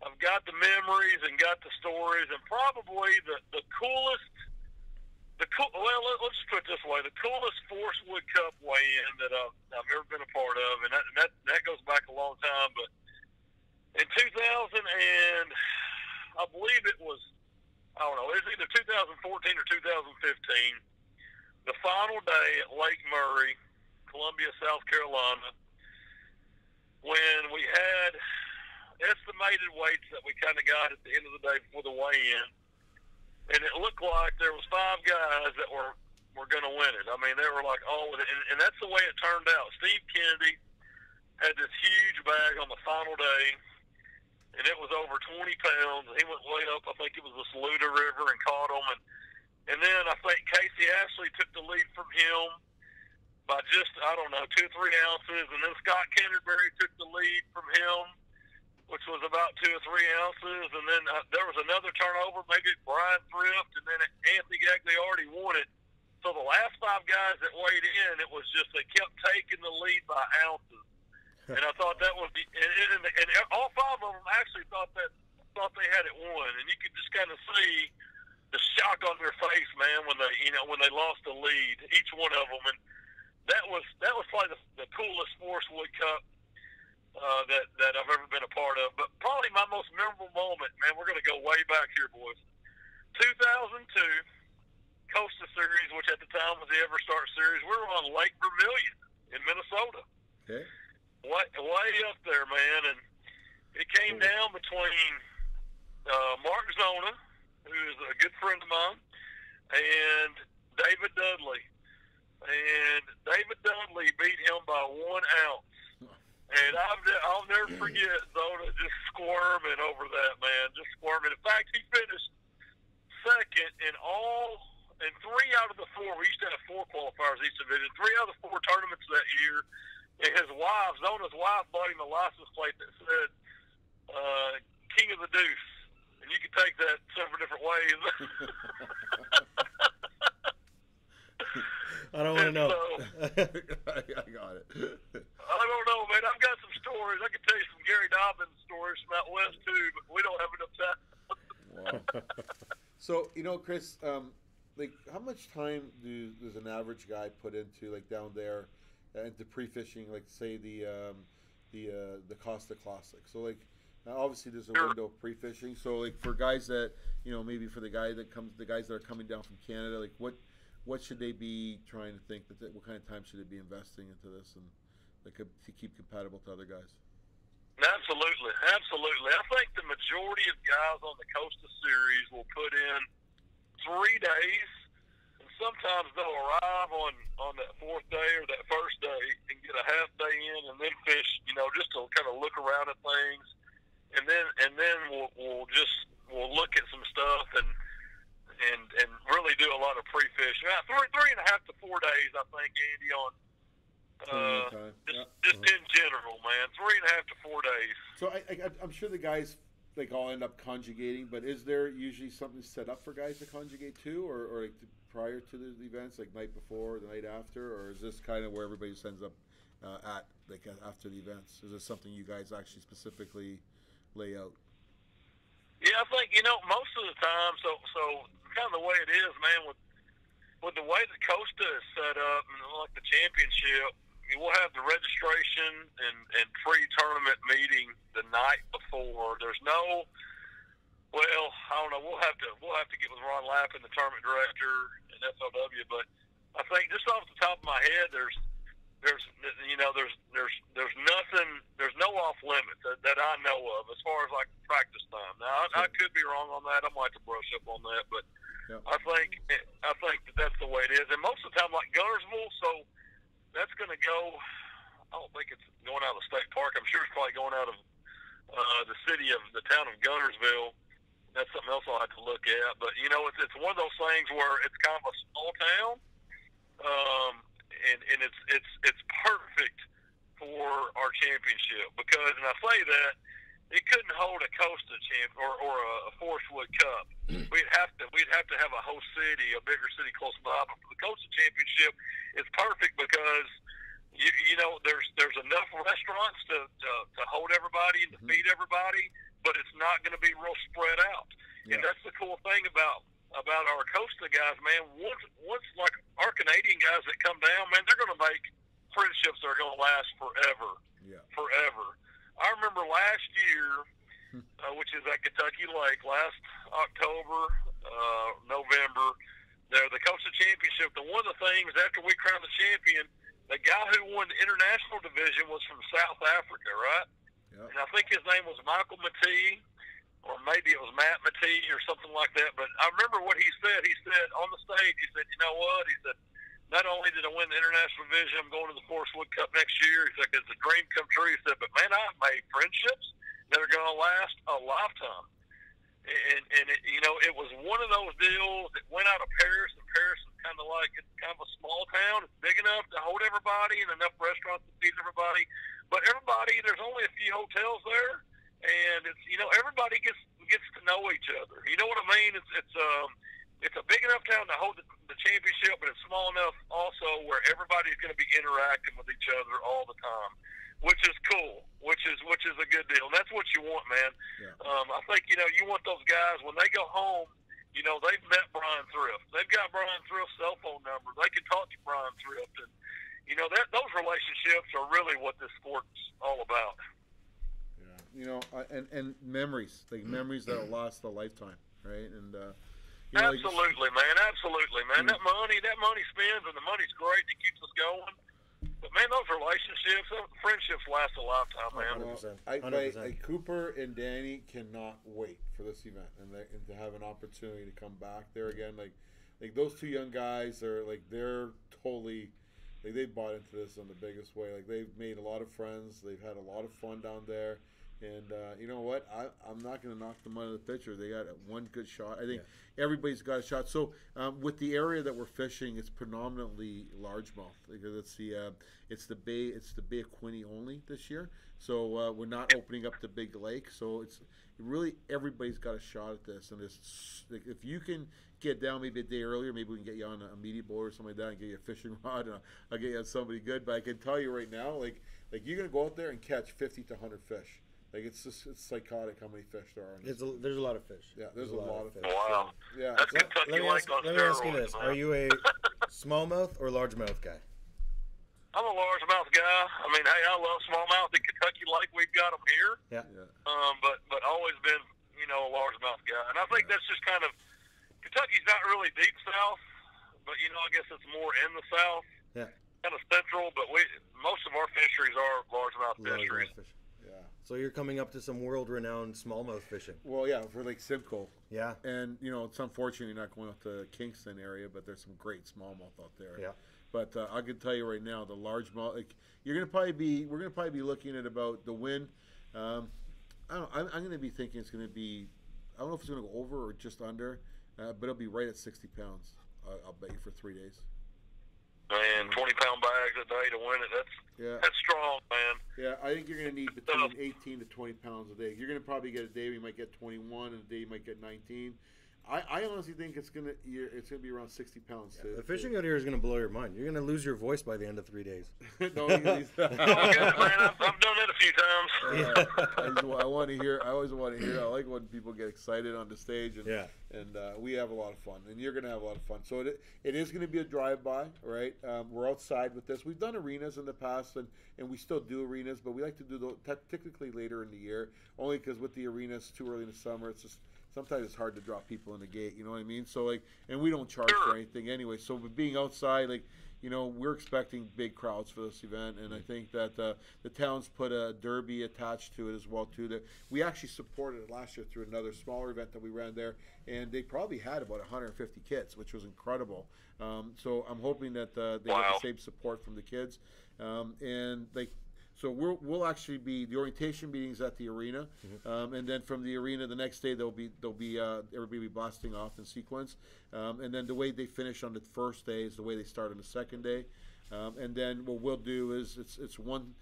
I've got the memories and got the stories, and probably the coolest. Well, let's just put it this way: the coolest Force Wood Cup weigh-in that I've ever been a part of, and that goes back a long time. But in 2000, and I believe it was, I don't know, it was either 2014 or 2015. The final day at Lake Murray, Columbia, South Carolina, when we had estimated weights that we kind of got at the end of the day before the weigh-in. And it looked like there was 5 guys that were going to win it. I mean, they were like, and that's the way it turned out. Steve Kennedy had this huge bag on the final day, and it was over 20 pounds. He went way up, I think it was the Saluda River, and caught him. And then I think Casey Ashley took the lead from him by just, 2 or 3 ounces. And then Scott Canterbury took the lead from him, which was about 2 or 3 ounces, and then there was another turnover, maybe Brian Thrift, and then Anthony Gagliardi won it. So the last 5 guys that weighed in, it was just they kept taking the lead by ounces, and I thought that was and all 5 of them actually thought they had it won, and you could just kind of see the shock on their face, man, when they lost the lead, each one of them, and that was probably the coolest Force Wood Cup that I've ever been a part of. But probably my most memorable moment, man, we're going to go way back here, boys. 2002 Costa Series, which at the time was the EverStart Series. We were on Lake Vermilion in Minnesota. Okay. Way up there, man. And it came down between Mark Zona, who is a good friend of mine, and David Dudley. And David Dudley beat him by 1 ounce. And I'll never forget Zona just squirming over that, man, just squirming. In fact, he finished second in 3 out of the 4. We used to have 4 qualifiers each division. 3 out of the 4 tournaments that year. And his wife, Zona's wife, bought him a license plate that said King of the Deuce. And you can take that several different ways. I don't want to know. I got it. I don't know, man. I've got some stories. I can tell you some Gary Dobbins stories from out west, too, but we don't have enough time. Wow. So, Chris, how much time does an average guy put into, down there, into pre-fishing, say, the Costa Classic? So, obviously there's a window of pre-fishing. So, for guys that, maybe for the guys that are coming down from Canada, what should they be trying to think? What kind of time should they be investing into this, and to keep compatible to other guys? Absolutely. I think the majority of guys on the Costa Series will put in 3 days, and sometimes they'll arrive on that 4th day or that first day and get a half day in, and then fish, just to kind of look around at things, and then we'll look at some stuff and really do a lot of pre-fishing. 3.5 to 4 days, I think, Andy, on just in general, man. 3.5 to 4 days. So I'm sure the guys all end up conjugating, but is there usually something set up for guys to conjugate to, or prior to the events, night before, the night after, or is this kind of where everybody just ends up at after the events? Is this something you guys actually specifically lay out? Yeah, I think most of the time. So kind of the way it is, man. With the way the Costa is set up, and like the championship, we'll have the registration and pre-tournament meeting the night before. There's no, well, I don't know. We'll have to get with Ron Lappin, the tournament director in FLW. But I think just off the top of my head, there's nothing, there's no off limits that I know of as far as like practice time. Now I could be wrong on that. I might have to brush up on that, but Yep. I think that's the way it is. And most of the time, like Gunnersville, so that's going to go. I don't think it's going out of the state park. I'm sure it's probably going out of the town of Gunnersville. That's something else I'll have to look at. But it's one of those things where it's kind of a small town, and it's perfect for our championship because, and I say that. It couldn't hold a Costa champ or a Forest Wood Cup. We'd have to have a host city, a bigger city close by. But for the Costa Championship, it's perfect because there's enough restaurants to hold everybody and to feed everybody, but it's not going to be real spread out. Yeah. And that's the cool thing about our Costa guys, man. Once like our Canadian guys that come down, man, they're going to make friendships that are going to last forever. Yeah. Forever. I remember last year, which is at Kentucky Lake, last October, November, the Costa Championship. And one of the things after we crowned the champion, the guy who won the international division was from South Africa, right? Yep. And I think his name was Michael Matee, or maybe it was Matt Matee or something like that. But I remember what he said. He said on the stage, he said, "You know what?" He said, "Not only did I win the international division, I'm going to the Forest Wood Cup next year." He said, "It's a dream come true." He said, "But man, I've made friendships that are going to last a lifetime." And it was one of those deals that went out of Paris, and Paris is kind of like, it's kind of a small town. It's big enough to hold everybody and enough restaurants to feed everybody. But everybody, there's only a few hotels there, and it's, everybody gets to know each other. You know what I mean? It's a big enough town to hold the championship, but it's small enough also where everybody's going to be interacting with each other all the time, which is cool, which is a good deal. And that's what you want, man. Yeah. I think, you want those guys, when they go home, they've met Brian Thrift. They've got Brian Thrift's cell phone number. They can talk to Brian Thrift. And, those relationships are really what this sport's all about. Yeah. And memories, like memories that will last a lifetime, right? And, absolutely, man. Absolutely, man. That money spends, and the money's great. It keeps us going. But man, those relationships, those friendships last a lifetime, man. 100%. Cooper and Danny cannot wait for this event and to have an opportunity to come back there again. Like those two young guys are they're totally they bought into this in the biggest way. Like they've made a lot of friends. They've had a lot of fun down there. And you know what? I'm not going to knock them out of the picture. They got one good shot. I think everybody's got a shot. So with the area that we're fishing, it's predominantly largemouth because it's the Bay of Quinte only this year. So we're not opening up the big lake. So it's really everybody's got a shot at this. And if you can get down maybe a day earlier, maybe we can get you on a media board or something like that and get you a fishing rod. And I'll get you on somebody good. But I can tell you right now, like you're going to go out there and catch 50 to 100 fish. Like it's psychotic how many fish there are. There's a lot of fish. Yeah, there's a lot of fish. Wow. Yeah. That's Kentucky Lake on steroids. Let me ask you this: are you a smallmouth or largemouth guy? I'm a largemouth guy. I mean, hey, I love smallmouth at Kentucky Lake. We've got them here. Yeah. But always been, a largemouth guy. And I think that's just kind of Kentucky's not really deep south, but I guess it's more in the south. Yeah. Kind of central, but most of our fisheries are largemouth fisheries. Yeah. So you're coming up to some world-renowned smallmouth fishing. Well, yeah, for Lake Simcoe. Yeah. And it's unfortunate you're not going up to the Kingston area, but there's some great smallmouth out there. Yeah. But I can tell you right now, the largemouth, we're gonna probably be looking at about the wind. I'm gonna be thinking it's gonna be, I don't know if it's gonna go over or just under, but it'll be right at 60 pounds. I'll bet you for 3 days. Man, 20-pound bags a day to win it. That's strong, man. Yeah, I think you're going to need between 18 to 20 pounds a day. You're going to probably get a day where you might get 21 and a day you might get 19. I honestly think it's gonna be around 60 pounds. The fishing out here is gonna blow your mind. You're gonna lose your voice by the end of 3 days. No, Oh, good, man. I've done it a few times. I want to hear. I always want to hear. I like when people get excited on the stage, and we have a lot of fun, and you're gonna have a lot of fun. So it is gonna be a drive-by, right? We're outside with this. We've done arenas in the past, and we still do arenas, but we like to do those technically later in the year, only because with the arenas too early in the summer, it's just. Sometimes it's hard to drop people in the gate, you know what I mean? So, like, and we don't charge for anything anyway. So, with being outside, like, you know, we're expecting big crowds for this event. And I think that the town's put a derby attached to it as well, too. That we actually supported it last year through another smaller event that we ran there. And they probably had about 150 kids, which was incredible. So, I'm hoping that they get the same support from the kids. And, like, so we'll actually be the orientation meetings at the arena, and then from the arena the next day there'll be everybody be blasting off in sequence, and then the way they finish on the first day is the way they start on the second day, and then what we'll do is it's one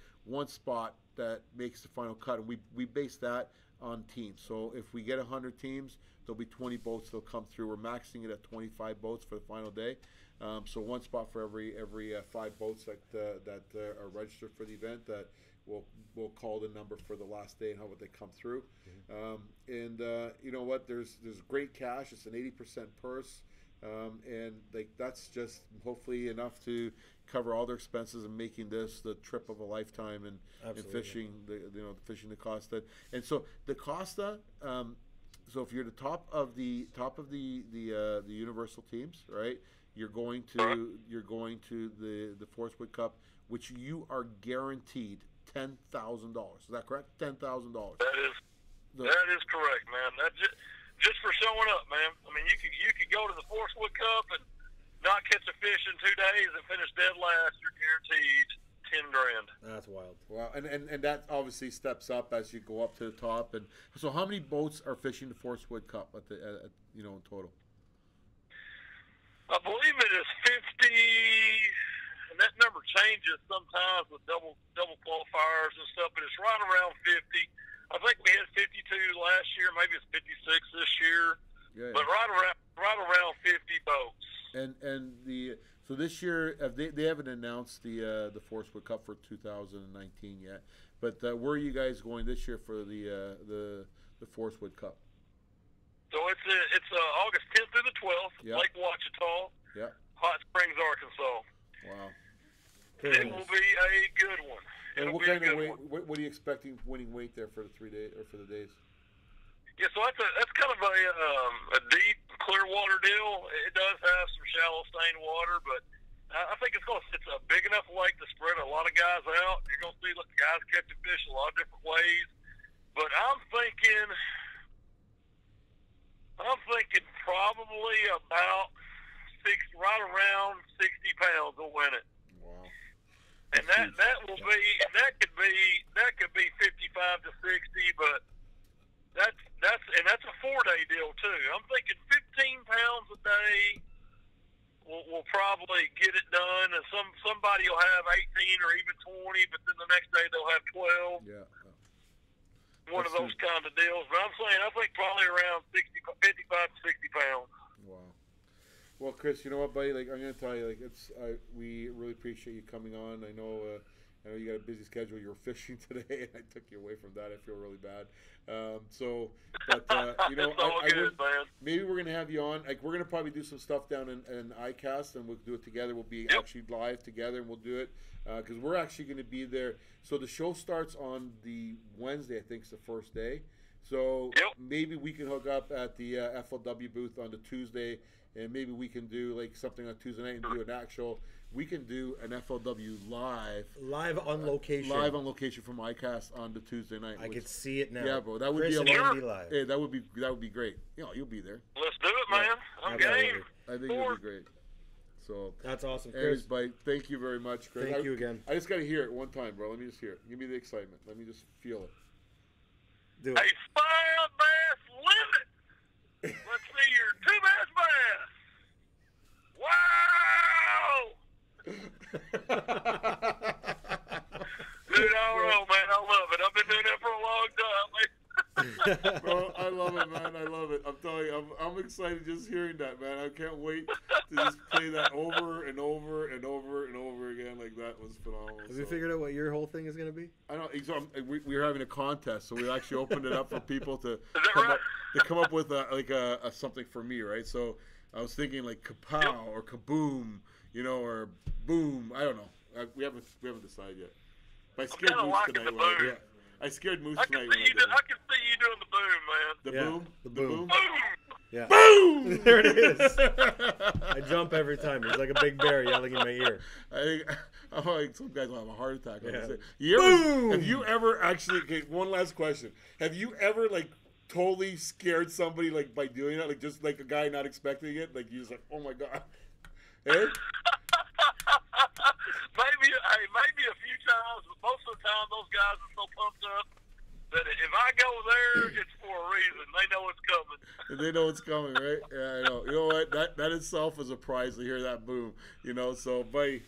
spot that makes the final cut, and we base that on teams. So if we get 100 teams, there'll be 20 boats that'll come through. We're maxing it at 25 boats for the final day. So one spot for every 5 boats that are registered for the event. That we'll call the number for the last day and how would they come through. And you know what? There's great cash. It's an 80% purse, and like that's just hopefully enough to cover all their expenses and making this the trip of a lifetime and fishing fishing the Costa. And so the Costa. So if you're the top of the Universal teams, right? You're going to the Forest Wood Cup, which you are guaranteed $10,000. Is that correct? $10,000. That is correct, man. That just for showing up, man. I mean, you could go to the Forest Wood Cup and not catch a fish in 2 days and finish dead last. You're guaranteed $10,000. That's wild. Wow, and that obviously steps up as you go up to the top. And so, how many boats are fishing the Forest Wood Cup in total? I believe it is 50, and that number changes sometimes with double qualifiers and stuff, but it's right around 50. I think we had 52 last year, maybe it's 56 this year, but right around 50 boats. And so this year they haven't announced the Forest Wood Cup for 2019 yet, but where are you guys going this year for the Forest Wood Cup? So it's August 10th through the 12th, Lake Ouachita, Hot Springs, Arkansas. Wow. It will be a good one. And what kind of weight? What are you expecting winning weight there for the 3 days or for the days? Yeah, so that's kind of a deep, clear water deal. It does have some shallow stained water, but I think it's a big enough lake to spread a lot of guys out. You're gonna see guys catching fish a lot of different ways. But I'm thinking probably about right around 60 pounds will win it. Wow. And that could be 55 to 60, but that's a 4-day deal too. I'm thinking 15 pounds a day will probably get it done, and somebody will have 18 or even 20, but then the next day they'll have 12. Yeah. One of those kind of deals. But I think probably around 55 to 60 pounds. Wow. Well, Chris, you know what, buddy? Like I'm gonna tell you, we really appreciate you coming on. I know you got a busy schedule. You were fishing today, and I took you away from that. I feel really bad. Maybe we're gonna have you on. Like we're gonna probably do some stuff down in ICAST, and we'll do it together. We'll be actually live together, and we'll do it because we're actually gonna be there. So the show starts on the Wednesday. I think is the first day. So maybe we can hook up at the FLW booth on the Tuesday, and maybe we can do like something on Tuesday night and do an actual. We can do an FLW live on location from ICAST on the Tuesday night. I could see it now. Yeah, bro, that would Chris be and Andy live. Yeah, that would be great. You'll be there. Let's do it, man. I'm game. I think it'll be great. So that's awesome, Chris. Anyways, thank you very much, Chris. Thank you again. I just got to hear it one time, bro. Let me just hear it. Give me the excitement. Let me just feel it. Do it. A spine bass limit. Let's see your 2 bass bass. Wow! Dude, I don't know, man. I love it. I've been doing that for a long time. Bro, I love it, man. I love it. I'm telling you, I'm excited just hearing that, man. I can't wait to just play that over and over and over and over again. Like, that was phenomenal. Have you figured out what your whole thing is going to be? I don't. So we were having a contest, so we actually opened it up for people to come up with a something for me, right? So I was thinking like kapow or kaboom, you know, or boom. I don't know. We haven't decided yet. But I scared Moose tonight. I scared Moose tonight. I can see you doing the boom, man. The boom? The boom. Boom! Yeah. Boom! There it is. I jump every time. He's like a big bear yelling in my ear. I'm like, some guys will have a heart attack. Yeah. Boom! Have you ever actually, okay, one last question. Have you ever, like, totally scared somebody, like, by doing that? Like, just like a guy not expecting it? Like, you're just like, oh my God. Hey? Maybe a few times, but most of the time those guys are so pumped up that if I go there, it's for a reason. They know it's coming. They know it's coming, right? Yeah, I know. You know what? That itself is a prize to hear that boom. You know, so, buddy,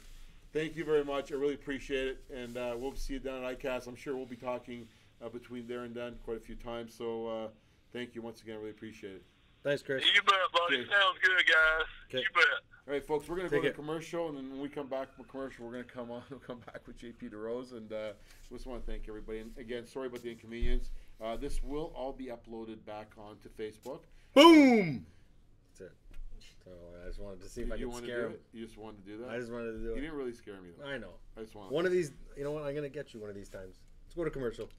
thank you very much. I really appreciate it. And we'll see you down at ICAST. I'm sure we'll be talking between there and then quite a few times. So thank you once again. I really appreciate it. Thanks, Chris. You bet, buddy. Okay. Sounds good, guys. Okay. You bet. All right, folks, we're going to go Take to it. commercial, and then when we come back from commercial, we're going to come back with JP DeRose, and just want to thank everybody. And again, sorry about the inconvenience. This will all be uploaded back onto Facebook. Boom! That's it. So I just wanted to see if I You could wanted to scare do him. it? You just wanted to do that? I just wanted to do You it. didn't really scare me, though. I know. I just wanted One of these, you know what? I'm going to get you one of these times. Let's go to commercial.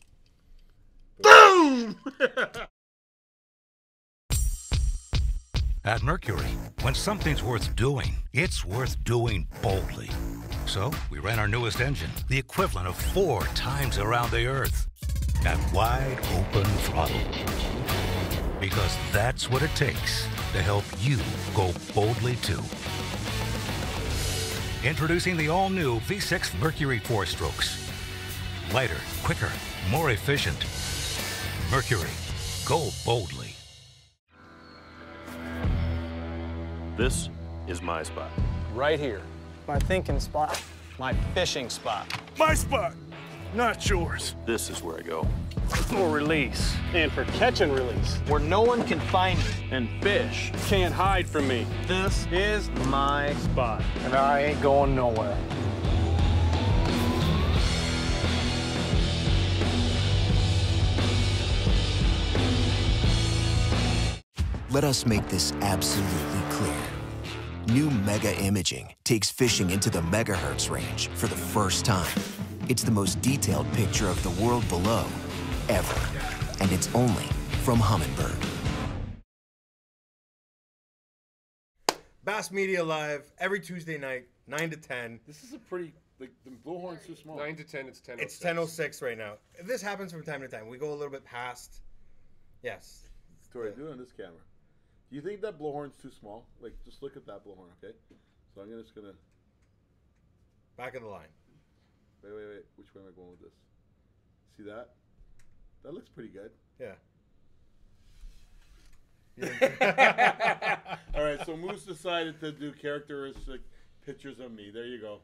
Boom! At Mercury, when something's worth doing, it's worth doing boldly. So we ran our newest engine, the equivalent of 4 times around the Earth, at wide open throttle. Because that's what it takes to help you go boldly too. Introducing the all-new V6 Mercury 4-strokes. Lighter, quicker, more efficient. Mercury, go boldly. This is my spot. Right here. My thinking spot. My fishing spot. My spot, not yours. This is where I go. For release. And for catch and release. Where no one can find me. And fish can't hide from me. This is my Spot. and I ain't going nowhere. Let us make this absolutely clear. New Mega Imaging takes fishing into the megahertz range for the first time. It's the most detailed picture of the world below ever, and it's only from Humminbird. Bass Media Live every Tuesday night, 9 to 10. This is a pretty, like, the blowhorn's too small. 9 to 10, it's 10. It's 10:06 right now. This happens from time to time. We go a little bit past. Yes. Tori, do it on this camera. Do you think that blowhorn's too small? Like, just look at that blowhorn, okay? So I'm just gonna. Back of the line. Wait. Which way am I going with this? See that? That looks pretty good. Yeah. All right, so Moose decided to do characteristic pictures of me. There you go.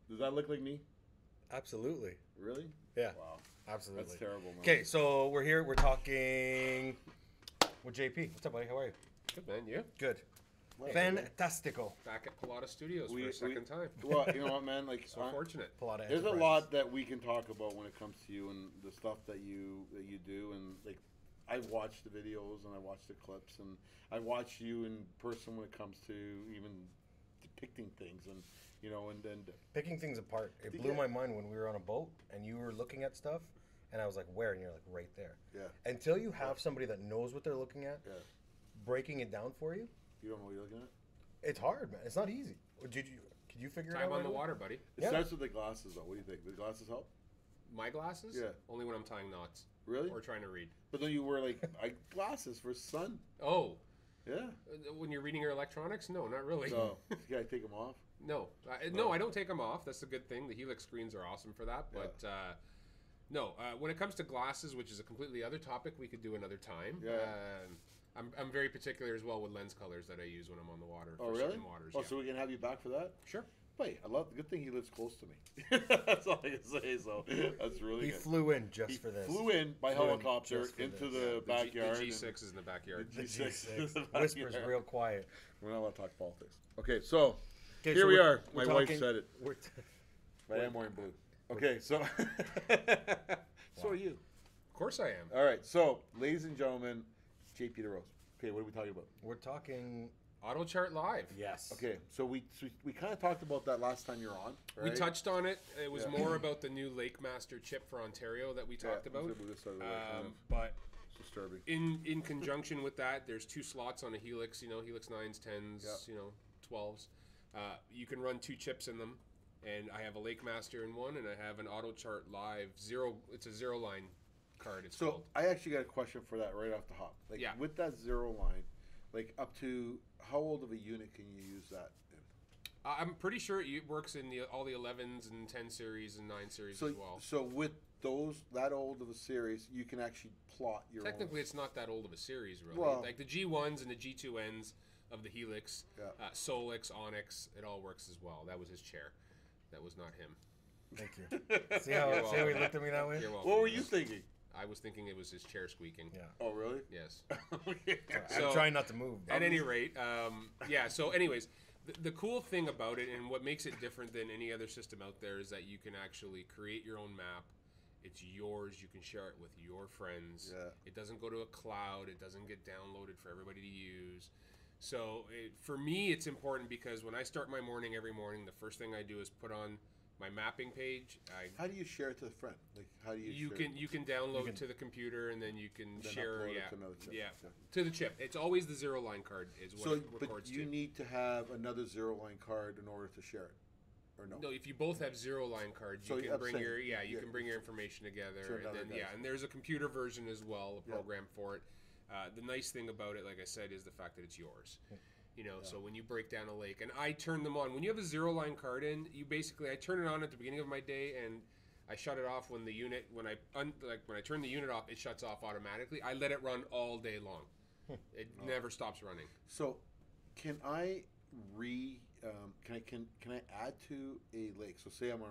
Does that look like me? Absolutely. Really? Yeah. Wow. Absolutely. That's terrible, man. Okay, so we're here. We're talking with JP. What's up, buddy? How are you? Good, man. You? Good. Well, Fantastico. Back at Pilata Studios for a second time. Well, you know what, man? Like, So fortunate. Pilata there's a Enterprises. lot that we can talk about when it comes to you and the stuff that you do, and like I've watched the videos and I watched the clips, and I watch you in person when it comes to even depicting things, and you know, and Picking things apart. It blew my mind when we were on a boat and you were looking at stuff, and I was like, "Where?" And you're like, "Right there." Yeah. Until you have somebody that knows what they're looking at, Yeah. breaking it down for you, you don't know what you're looking at. it's hard, man. It's not easy. Could you figure it out? Time on right the away? water, buddy. It Yeah. starts with the glasses, though. What do you think? The glasses help? My glasses? Yeah. Only when I'm tying knots. Really? Or trying to read. But then you wear like glasses for sun. Oh. Yeah. When you're reading your electronics? No, not really. So you gotta take them off. No. No, I don't take them off. That's a good thing. The Helix screens are awesome for that. But no, when it comes to glasses, which is a completely other topic, we could do another time. Yeah. I'm very particular as well with lens colors that I use when I'm on the water. Oh, for really? certain waters. Oh, yeah. so we can have you back for that? Sure. But I love. Good thing he lives close to me. That's all I can say. So that's really. He good. flew in just for this. Flew in by helicopter into the backyard. The G6 is in the backyard. The G6 whispers real quiet. We're not allowed to talk politics. Okay, so here we are. My wife said it. But I'm wearing blue. Okay, so so are you. Of course I am. All right, so ladies and gentlemen, JP DeRose. Okay, what are we talking about? We're talking AutoChart Live. Yes. Okay, so we kind of talked about that last time you were on. Right? We touched on it. It was more about the new Lakemaster chip for Ontario that we talked about. But it's disturbing. In conjunction with that, there's 2 slots on a Helix. Helix 9s, 10s, 12s. You can run 2 chips in them, and I have a Lakemaster in one, and I have an AutoChart Live 0. It's a 0 line card. It's called. I actually got a question for that right off the hop. Like with that 0 line, like up to how old of a unit can you use that in? I'm pretty sure it works in all the 11s and 10 series and 9 series as well. So with that old of a series, you can actually plot your Technically, it's not that old of a series, really. Well, like the G1s and the G2Ns of the Helix, Solix, Onyx, it all works as well. That was his chair. That was not him. Thank you. See how he looked at me that way? What were you thinking? I was thinking it was his chair squeaking. Yeah. Oh, really? Yes. I'm trying not to move. At any rate, so anyways, the cool thing about it and what makes it different than any other system out there is that you can actually create your own map. It's yours. You can share it with your friends. Yeah. It doesn't go to a cloud. It doesn't get downloaded for everybody to use. So for me, it's important because when I start my morning every morning, the first thing I do is put on my mapping page. How do you share it to the friend? Like, how do you? You can download to the computer and then you can share. It to another chip. To the chip. It's always the 0 line card is what it records but you need to have another 0 line card in order to share it, or no? No, if you both have 0 line cards, you can bring your can bring your information together, and then and there's a computer version as well, a program for it. The nice thing about it, like I said, is the fact that it's yours. So when you break down a lake, and I turn them on. When you have a 0 line card in, I turn it on at the beginning of my day, and I shut it off when when I turn the unit off, it shuts off automatically. I let it run all day long. It never stops running. So, can I can I add to a lake? So say I'm on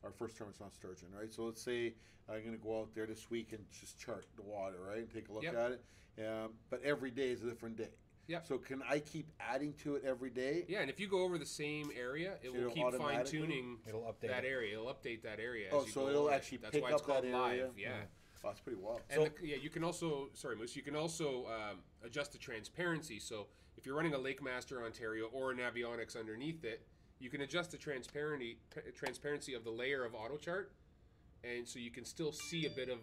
our first tournament's on Sturgeon, right? So let's say I'm going to go out there this week and just chart the water, right, and take a look at it. But every day is a different day. Yeah. So can I keep adding to it every day? Yeah, and if you go over the same area, it will keep fine tuning that area. It'll update that area. Oh, so it'll actually pick up that area. Live. Yeah. Oh, that's pretty wild. And you can also, sorry, Moose, you can also adjust the transparency. So if you're running a Lakemaster Ontario or a Navionics underneath it, you can adjust the transparency of the layer of AutoChart, and so you can still see a bit of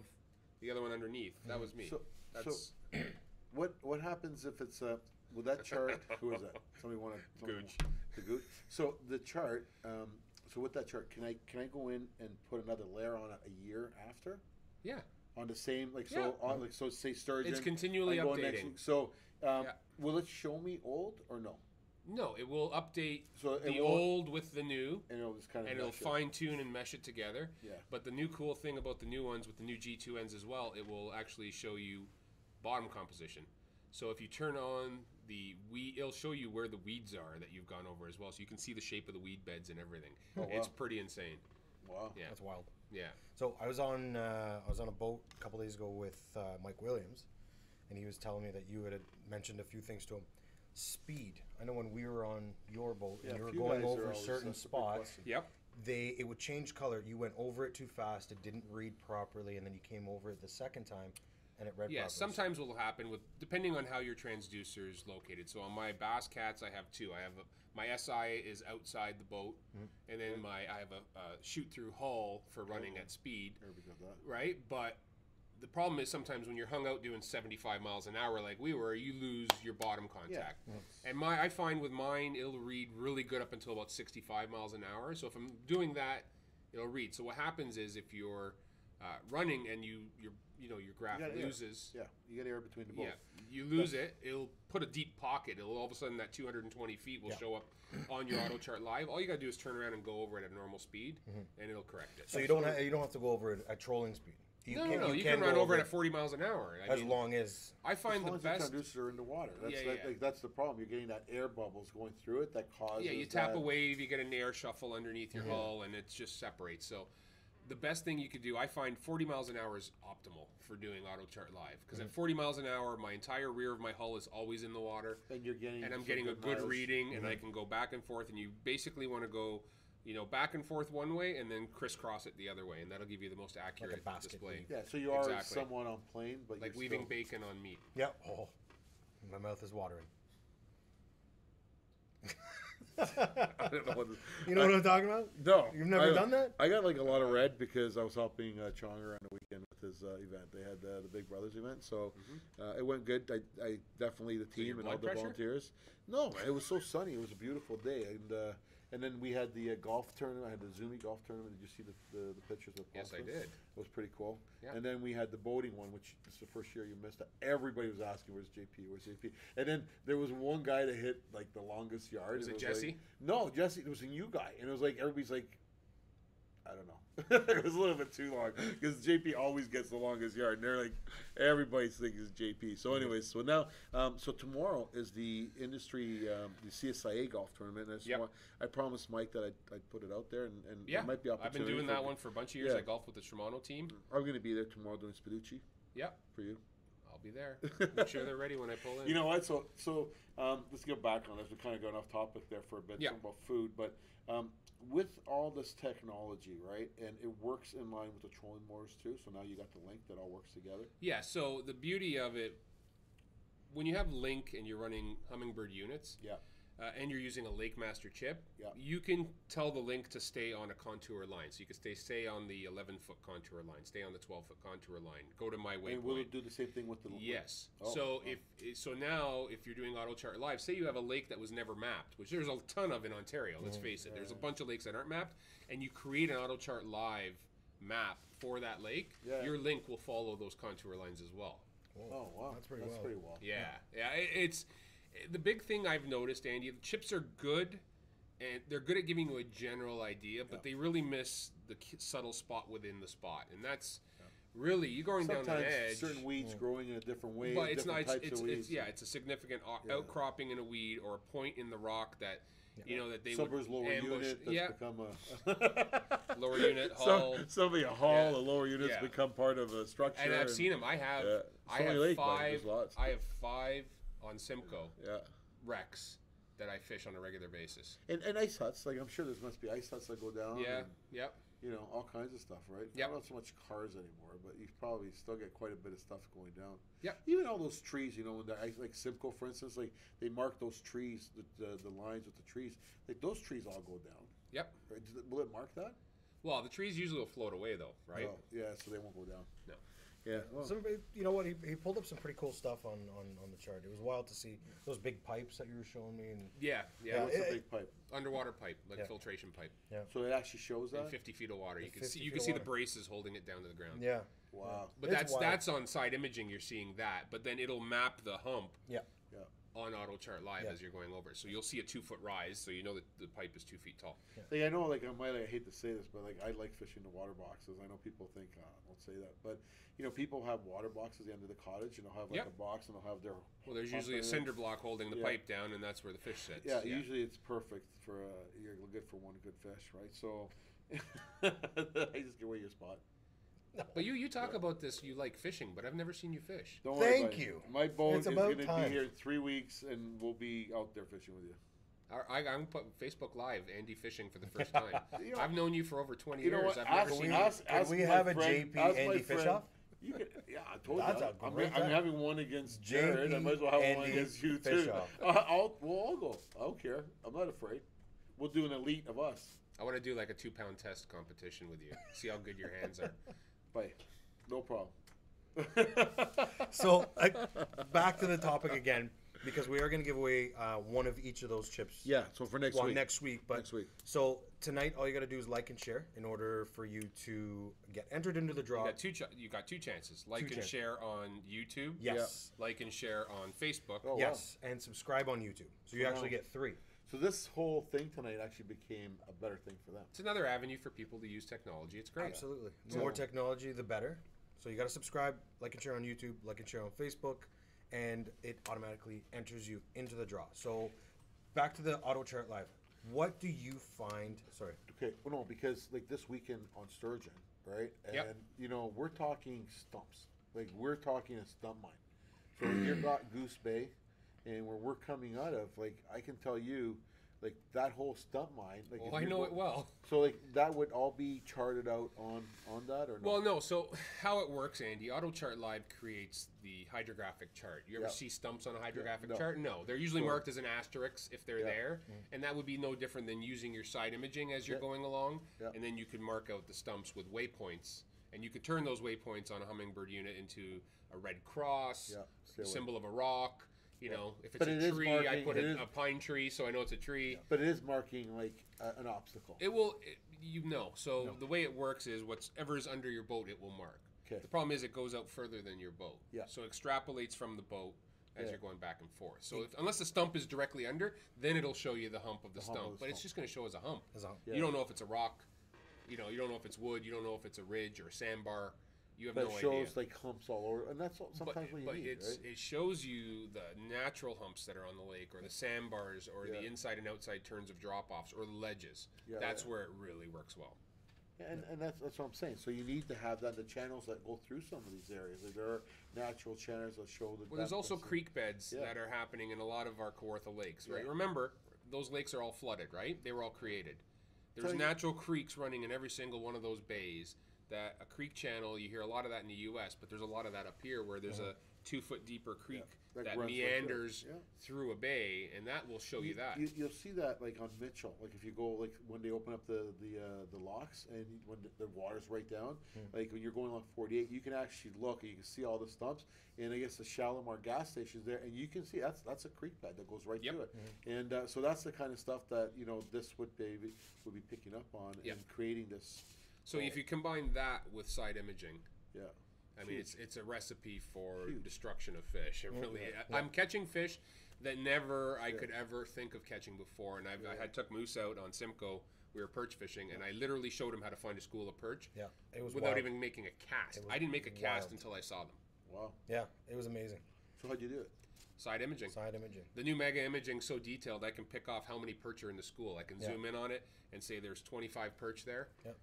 the other one underneath. That was me. What happens if it's with that chart? Who is that? Somebody want to Gooch. The Gooch. So the chart. So with that chart, can I go in and put another layer on it a year after? Yeah. On the same so say Sturgeon. It's continually updating. So will it show me old or no? No, it will update the old with the new, and it'll just it'll fine tune and mesh it together. Yeah. But the new cool thing about the new ones with the new G2Ns as well, it will actually show you bottom composition. So if you turn on the weed, it'll show you where the weeds are that you've gone over as well, so you can see the shape of the weed beds and everything. Oh, wow. It's pretty insane. Wow. Yeah. That's wild. Yeah. So I was on a boat a couple days ago with Mike Williams, and he was telling me that you had mentioned a few things to him. Speed. I know when we were on your boat and you were going over certain spots, it would change color. You went over it too fast, it didn't read properly, and then you came over it the second time and it read properly. Sometimes what will happen depending on how your transducer is located. So on my Bass Cats, I have 2. I have my SI is outside the boat, and then I have a shoot-through hull for running at speed, right? But the problem is sometimes when you're hung out doing 75 miles an hour like we were, you lose your bottom contact. Yeah. And I find with mine, it'll read really good up until about 65 miles an hour. So if I'm doing that, it'll read. So what happens is if you're running and your graph loses. Yeah, you get air between the both. Yeah, you lose it. It'll put a deep pocket. It'll all of a sudden that 220 feet will show up on your AutoChart Live. All you gotta do is turn around and go over it at normal speed, and it'll correct it. So you don't have to go over it at trolling speed. You can run over it at 40 miles an hour. As long as I find the best transducers are in the water. That's the problem. You're getting that air bubbles going through it that causes. Yeah, you tap a wave, you get an air shuffle underneath your hull, and it just separates. So, the best thing you could do, I find 40 miles an hour is optimal for doing auto chart live, because at 40 miles an hour, my entire rear of my hull is always in the water, and I'm getting a good reading, and I can go back and forth. And you basically want to go, back and forth one way, and then crisscross it the other way, and that'll give you the most accurate display. Yeah, so you are somewhat on plane, but like weaving bacon on meat. Yep. Oh, my mouth is watering. I don't know what you know what I'm talking about? No, you've never done that. I got like a lot of red because I was helping Chonger on the weekend with his event. They had the Big Brothers event, so it went good. I definitely the team and all the volunteers. No, it was so sunny. It was a beautiful day, and then we had the golf tournament. I had the Zoomy golf tournament. Did you see the pictures of? Yes, I did. It was pretty cool. Yeah. And then we had the boating one, which is the first year you missed it. Everybody was asking, "Where's JP? Where's JP?" And then there was one guy that hit like the longest yard. Was it Jesse? Like, no, Jesse. It was a new guy, and it was like everybody's like, I don't know. It was a little bit too long because JP always gets the longest yard, and they're like, everybody's thinking it's JP. So, anyways, so now, so tomorrow is the industry, the CSIA golf tournament. And I promised Mike that I'd put it out there, and yeah, it might be opportunity. I've been doing that one for a bunch of years. I golf with the Shimano team. I'm going to be there tomorrow doing Spiducci. Yeah, for you. I'll be there. Make sure they're ready when I pull in. You know what? So let's get back on this. We're kind of going off topic there for a bit. Talking about food, but. With all this technology, right, and it works in line with the trolling motors too. So now you got the link that all works together. Yeah. So the beauty of it, when you have Link and you're running Hummingbird units, and you're using a Lake Master chip, you can tell the Link to stay on a contour line. So you can stay on the 11-foot contour line, stay on the 12-foot contour line, go to my waypoint. And will it do the same thing with the? Yes. So now if you're doing Auto Chart Live, say you have a lake that was never mapped, which there's a ton of in Ontario. Let's face it, there's a bunch of lakes that aren't mapped, and you create an Auto Chart Live map for that lake. Your Link will follow those contour lines as well. Oh wow, that's pretty well. Yeah, it's. The big thing I've noticed, Andy, the chips are good, and they're good at giving you a general idea, but they really miss the subtle spot within the spot, and that's really you going Sometimes down an edge. Certain weeds growing in a different way. But it's not. It's it's a significant outcropping in a weed or a point in the rock that. You know that they Somebody's would lower ambush. unit that's become a lower unit hull. Somebody a hull, a lower unit's become part of a structure. And I've seen them. I have. I have 5. I have 5 on Simcoe. Wrecks that I fish on a regular basis. And ice huts, like I'm sure there must be ice huts that go down. Yeah. And, you know, all kinds of stuff, right? Yep. Not so much cars anymore, but you probably still get quite a bit of stuff going down. Yep. Even all those trees, you know, when like Simcoe, for instance, like they mark those trees, the lines with the trees. Like those trees all go down. Yep. Right? Will it mark that? Well, the trees usually will float away, though, right? Oh, yeah, so they won't go down. No. Yeah. Well, you know what? He pulled up some pretty cool stuff on the chart. It was wild to see those big pipes that you were showing me. And yeah. What's a big pipe? Underwater pipe, like filtration pipe. Yeah. So it actually shows that? In 50 feet of water. You can see the braces holding it down to the ground. Yeah. Wow. But that's on side imaging. You're seeing that, but then it'll map the hump. Yeah. On Auto Chart Live as you're going over it. So you'll see a 2-foot rise, so you know that the pipe is 2 feet tall. Like, I know, like, I hate to say this, but, like, I like fishing the water boxes. I know people think, don't say that. But, you know, people have water boxes at the end of the cottage, and they'll have, like, a box, and they'll have their... Well, there's usually a cinder block holding the pipe down, and that's where the fish sits. Yeah, usually it's perfect for, you're good for one good fish, right? So, I just give away your spot. But you talk about this, you like fishing, but I've never seen you fish. Don't worry Thank you. My boat is going to be time. here in 3 weeks, and we'll be out there fishing with you. I'm going to put Facebook Live, Andy fishing for the first time. I've known you for over 20 You know years. what? I've never seen you. Can we have a JP Andy fish-off? You could, yeah, I told That's you. I'm having one against Jared. I might as well have one against you, too. We'll all go. I don't care. I'm not afraid. We'll do an elite of us. I want to do like a 2-pound test competition with you. See how good your hands are. Bye. No problem. So, back to the topic again, because we are going to give away one of each of those chips. Yeah, so for next week. Next week. But next week. So, tonight, all you got to do is like and share in order for you to get entered into the draw. You got two chances. Like and share on YouTube. Yes. Yeah. Like and share on Facebook. Oh, yes. Wow. And subscribe on YouTube. So, you actually get 3. So this whole thing tonight actually became a better thing for them. It's another avenue for people to use technology. It's great. Absolutely. The more technology, the better. So you got to subscribe, like and share on YouTube, like and share on Facebook, and it automatically enters you into the draw. So back to the Auto Chart Live. What do you find? Sorry. Okay. Well, no, because like this weekend on Sturgeon, right? And you know, we're talking stumps. Like we're talking a stump mine. So you've got Goose Bay, and where we're coming out of, like I can tell you, like that whole stump mine. Like I know it well. So like that would all be charted out on that, or no? Well, no. So how it works, Andy? Auto Chart Live creates the hydrographic chart. You ever see stumps on a hydrographic chart? No, they're usually marked as an asterisk if they're there, and that would be no different than using your side imaging as you're going along, and then you could mark out the stumps with waypoints, and you could turn those waypoints on a Hummingbird unit into a red cross, a symbol of a rock. You know, if it's a tree, I put a pine tree, so I know it's a tree. But it is marking like an obstacle. It will, So the way it works is whatever's under your boat, it will mark. Okay. The problem is it goes out further than your boat. Yeah. So it extrapolates from the boat as you're going back and forth. So unless the stump is directly under, then it'll show you the hump of the stump. But it's just going to show as a hump. You don't know if it's a rock. You know, you don't know if it's wood. You don't know if it's a ridge or a sandbar. You have no idea. But it shows like humps all over, and that's sometimes what you need, right? It shows you the natural humps that are on the lake, or the sandbars, or the inside and outside turns of drop-offs, or the ledges. That's where it really works well. Yeah, and that's what I'm saying. So you need to have that, the channels that go through some of these areas. Like there are natural channels that show the. Well, there's also creek beds that are happening in a lot of our Kawartha lakes, right? Remember, those lakes are all flooded, right? They were all created. There's natural creeks running in every single one of those bays. That a creek channel, you hear a lot of that in the U.S., but there's a lot of that up here where there's a 2-foot deeper creek that meanders through a bay, and that will show you that. You'll see that like on Mitchell, like if you go like when they open up the locks and when the water's right down, like when you're going along 48, you can actually look and you can see all the stumps, and I guess the Shalimar gas station's there, and you can see that's a creek bed that goes right through it, and so that's the kind of stuff that this would be picking up on and creating this. So if you combine that with side imaging, I mean, Huge. it's a recipe for destruction of fish. It really, I'm catching fish that never I could ever think of catching before. And I took Moose out on Simcoe. We were perch fishing, and I literally showed him how to find a school of perch. Yeah, it was without wild. even making a cast. I didn't make a cast until I saw them. Wow. Yeah, it was amazing. So how'd you do it? Side imaging. Side imaging. The new Mega Imaging so detailed, I can pick off how many perch are in the school. I can zoom in on it and say there's 25 perch there. Yep.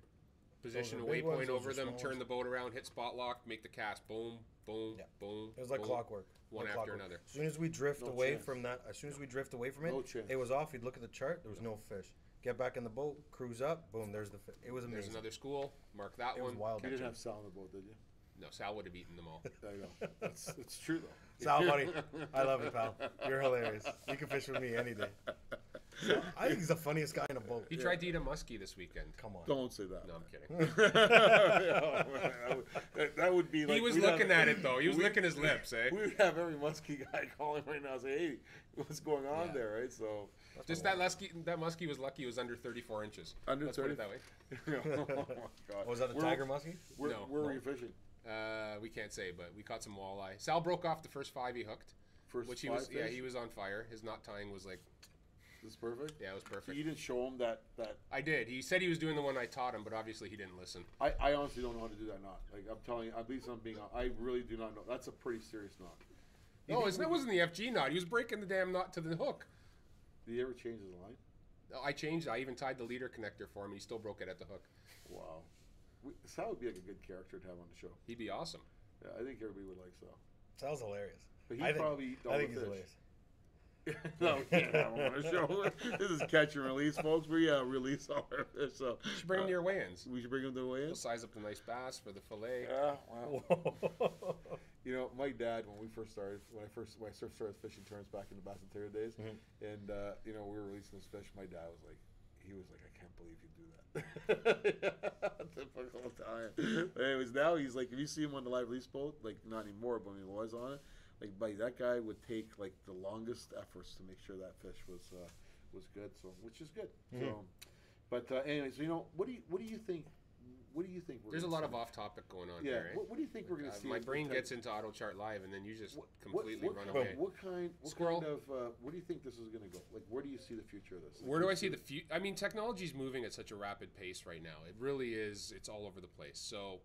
Position a waypoint over them, turn the boat around, hit spot lock, make the cast, boom, boom, boom. It was like clockwork. One after another. As soon as we drift away from that, it was off. You'd look at the chart, there was no fish. Get back in the boat, cruise up, boom, there's the fish. It was amazing. There's another school, mark that one. It was wild. You didn't have Sal on the boat, did you? No, Sal would have eaten them all. I know. It's true, though. Sal, buddy, I love you, pal. You're hilarious. You can fish with me any day. I think he's the funniest guy in a boat. He tried to eat a muskie this weekend. Come on. Don't say that. No, I'm kidding. That would be like... He was looking at it, though. He was licking his lips, eh? We would have every muskie guy calling right now and say, hey, what's going on there, right? So... Just that muskie was lucky. It was under 34 inches. Under Let's 30? put it that way. Oh, my God. Was that a tiger muskie? Where were you fishing? We can't say, but we caught some walleye. Sal broke off the first 5 he hooked. He was on fire. His knot tying was like... This is perfect? Yeah, it was perfect. So you didn't show him that... I did. He said he was doing the one I taught him, but obviously he didn't listen. I honestly don't know how to do that knot. Like, I'm telling you, at least I'm being... I really do not know. That's a pretty serious knot. No, that wasn't the FG knot. He was breaking the damn knot to the hook. Did he ever change his line? I changed. I even tied the leader connector for him. He still broke it at the hook. Wow. Sal would be like a good character to have on the show. He'd be awesome. Yeah, I think everybody would like Sal. Sal's hilarious. But he'd probably eat all the fish. Hilarious. No, we can't have him on the show. This is catch and release, folks. We release all our fish. So you should bring him to your weigh-ins. We should bring him to the weigh-ins. We'll size up the nice bass for the fillet. Yeah, wow. You know, my dad, when I first started fishing tournaments back in the Bass and Terra days, and you know, we were releasing this fish. My dad was like, I can't believe you do that. Typical Italian. But anyways, now he's like, if you see him on the live release boat, like not anymore, but when he was on it, like, buddy, that guy would take like the longest efforts to make sure that fish was good. So, which is good. So, but anyways, you know, what do you think? What do you think? There's a lot of off-topic going on here. Eh? What do you think we're going to see? My brain gets into Auto Chart Live, and then you just completely run away. What kind of? What do you think this is going to go? Like, where do you see the future of this? Where do I see the future? I mean, technology is moving at such a rapid pace right now. It really is. It's all over the place. So,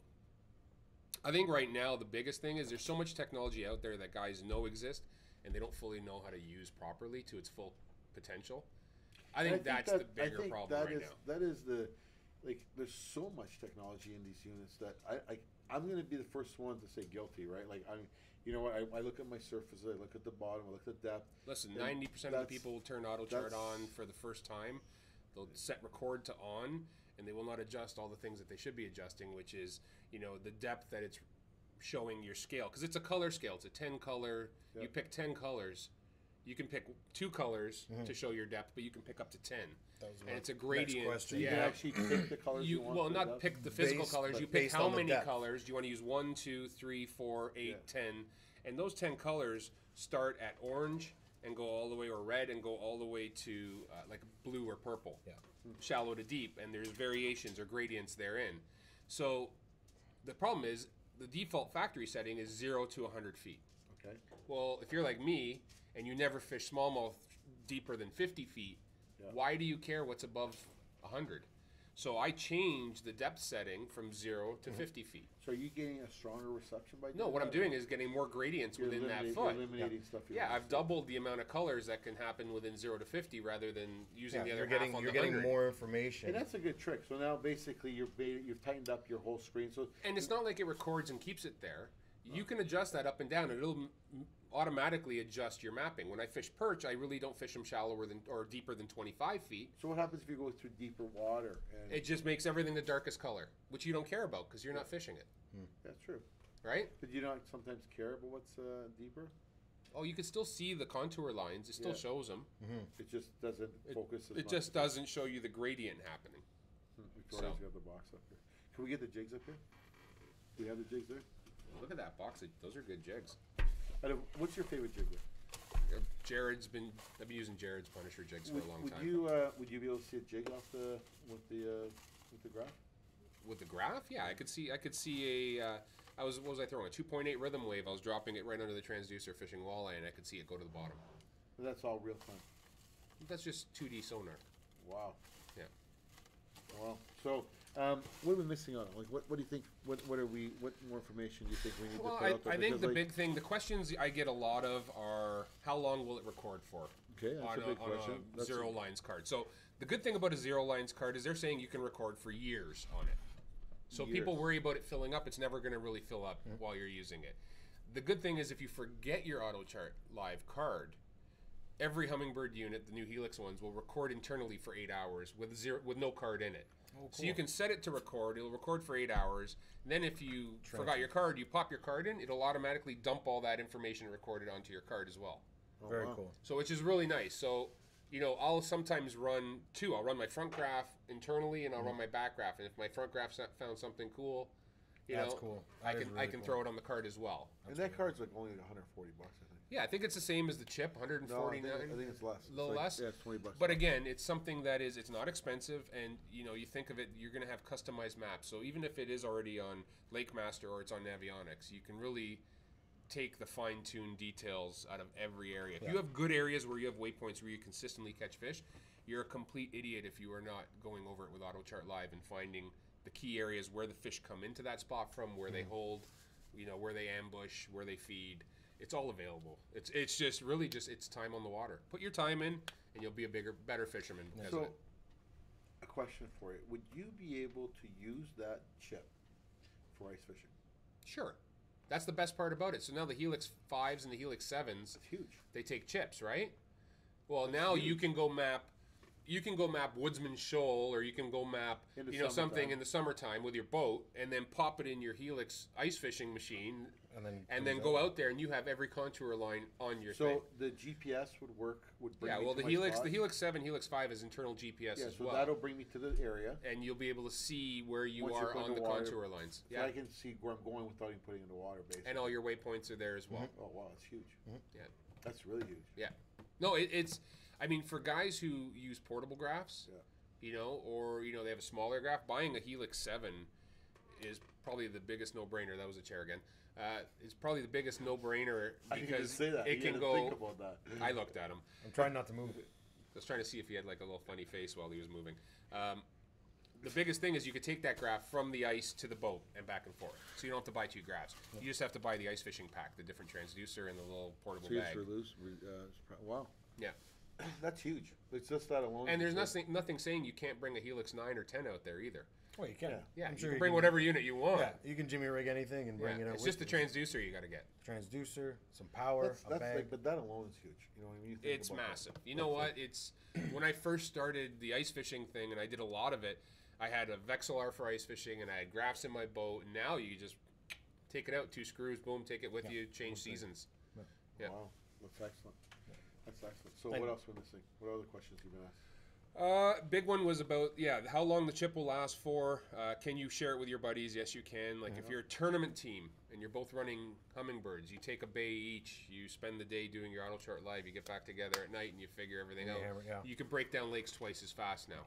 I think right now the biggest thing is there's so much technology out there that guys know exists, and they don't fully know how to use properly to its full potential. I think that's the bigger problem right now. That is the, like, there's so much technology in these units that I'm going to be the first one to say guilty, right? Like, you know what, I look at my surface, I look at the bottom, I look at the depth. Listen, 90% of the people will turn auto chart on for the first time. They'll set record to on, and they will not adjust all the things that they should be adjusting, which is, you know, the depth that it's showing your scale. Because it's a color scale. It's a 10 color. Yep. You pick 10 colors. You can pick 2 colors to show your depth, but you can pick up to 10. And it's a gradient. So you can actually pick the colors you want. Well, not pick the physical colors. You pick how many colors. Do you want to use 1, 2, 3, 4, 8, 10? And those 10 colors start at orange and go all the way, or red, and go all the way to like blue or purple. Yeah. Shallow to deep, and there's variations or gradients therein. So the problem is the default factory setting is 0 to 100 feet. Okay. Well, if you're like me and you never fish smallmouth deeper than 50 feet, why do you care what's above 100? So I changed the depth setting from 0 to 50 feet. So are you getting a stronger reception by doing No, what I'm doing is getting more gradients within that foot. Eliminating stuff. Yeah, I've doubled the amount of colors that can happen within 0 to 50 rather than using the other half on the 100. You're getting more information. And that's a good trick. So now basically you've tightened up your whole screen. So and it's not like it records and keeps it there. You can adjust that up and down, and it'll automatically adjust your mapping. When I fish perch, I really don't fish them shallower than or deeper than 25 feet. So what happens if you go through deeper water? And it just makes everything the darkest color, which you don't care about because you're not fishing it. That's true. Right? But you don't sometimes care about what's deeper? Oh, you can still see the contour lines. It still shows them. It just doesn't focus as much. It just doesn't show you the gradient happening. Victoria's got the box up here. Can we get the jigs up here? Do we have the jigs there? Look at that box. Those are good jigs. What's your favorite jig there? I've been using Jared's Punisher jigs for a long time. Would you be able to see a jig off with the graph? With the graph? Yeah, I could see a what was I throwing? A 2.8 rhythm wave. I was dropping it right under the transducer fishing walleye, and I could see it go to the bottom. That's all real time. That's just 2D sonar. Wow. Yeah. Wow. So, what are we missing on? Like, what do you think? What more information do you think we need to put out there? I think the big thing, the questions I get a lot of are, how long will it record for? Okay, that's a big question. On a zero lines card. So the good thing about a zero lines card is they're saying you can record for years on it. So people worry about it filling up. It's never going to really fill up while you're using it. The good thing is if you forget your AutoChart Live card, every Humminbird unit, the new Helix ones, will record internally for 8 hours with no card in it. Oh, cool. So you can set it to record. It'll record for 8 hours. Then if you forgot your card, you pop your card in. It'll automatically dump all that information recorded onto your card as well. Oh, very cool. So which is really nice. So, you know, I'll sometimes run two. I'll run my front graph internally, and I'll run my back graph. And if my front graph found something cool, that's cool. I can throw it on the card as well. And that card's like only $140, I think. Yeah, I think it's the same as the chip, 149. No, I think it's less. A little less. Yeah, it's $20. But again, it's something that it's not expensive, and you know, you think of it, you're going to have customized maps. So even if it is already on LakeMaster or it's on Navionics, you can really take the fine-tuned details out of every area. If you have good areas where you have waypoints where you consistently catch fish, you're a complete idiot if you are not going over it with AutoChart Live and finding the key areas where the fish come into that spot from, where they hold, you know, where they ambush, where they feed. It's all available. It's just really it's time on the water. Put your time in, and you'll be a better fisherman. So, a question for you: would you be able to use that chip for ice fishing? Sure. That's the best part about it. So now the Helix 5s and the Helix 7s, that's huge. They take chips, right? Well, now you can go map. You can go map Woodsman Shoal, or you can go map, something in the summertime with your boat, and then pop it in your Helix ice fishing machine, and then go out there, and you have every contour line on your thing. So the GPS would work. Bring me well, to the my Helix, spot. the Helix 7, Helix 5 is internal GPS as well. So that'll bring me to the area, and you'll be able to see where you once are on the contour lines. So I can see where I'm going without even putting in the water, basically. And all your waypoints are there as well. Oh wow, that's huge. Yeah, that's really huge. Yeah, no, it's. I mean, for guys who use portable graphs, you know, or they have a smaller graph, buying a Helix 7 is probably the biggest no-brainer. That was a chair again. It's probably the biggest no-brainer because it can go. Think about that. I looked at him. I'm trying not to move it. I was trying to see if he had like a little funny face while he was moving. the biggest thing is you could take that graph from the ice to the boat and back and forth. So you don't have to buy 2 graphs. You just have to buy the ice fishing pack, the different transducer and the little portable bag. Wow. Yeah. That's huge. It's just that alone. And there's nothing saying you can't bring a Helix 9 or 10 out there either. Well, you can. Yeah, you can bring whatever unit you want. Yeah, you can jimmy rig anything and bring it out. It's just the transducer you got to get. Transducer, some power, a bag. Like, but that alone is huge. You know what I mean? It's massive. You know what? It's when I first started the ice fishing thing, and I did a lot of it. I had a Vexilar for ice fishing, and I had graphs in my boat. And now you just take it out, 2 screws, boom, take it with you, change seasons. Yeah. Wow, that's excellent. That's excellent. So what else we're missing? What other questions you've been asked? Big one was about, how long the chip will last for. Can you share it with your buddies? Yes, you can. Like, if you're a tournament team and you're both running Hummingbirds, you take a bay each, you spend the day doing your auto chart live, you get back together at night and you figure everything out. You can break down lakes twice as fast now.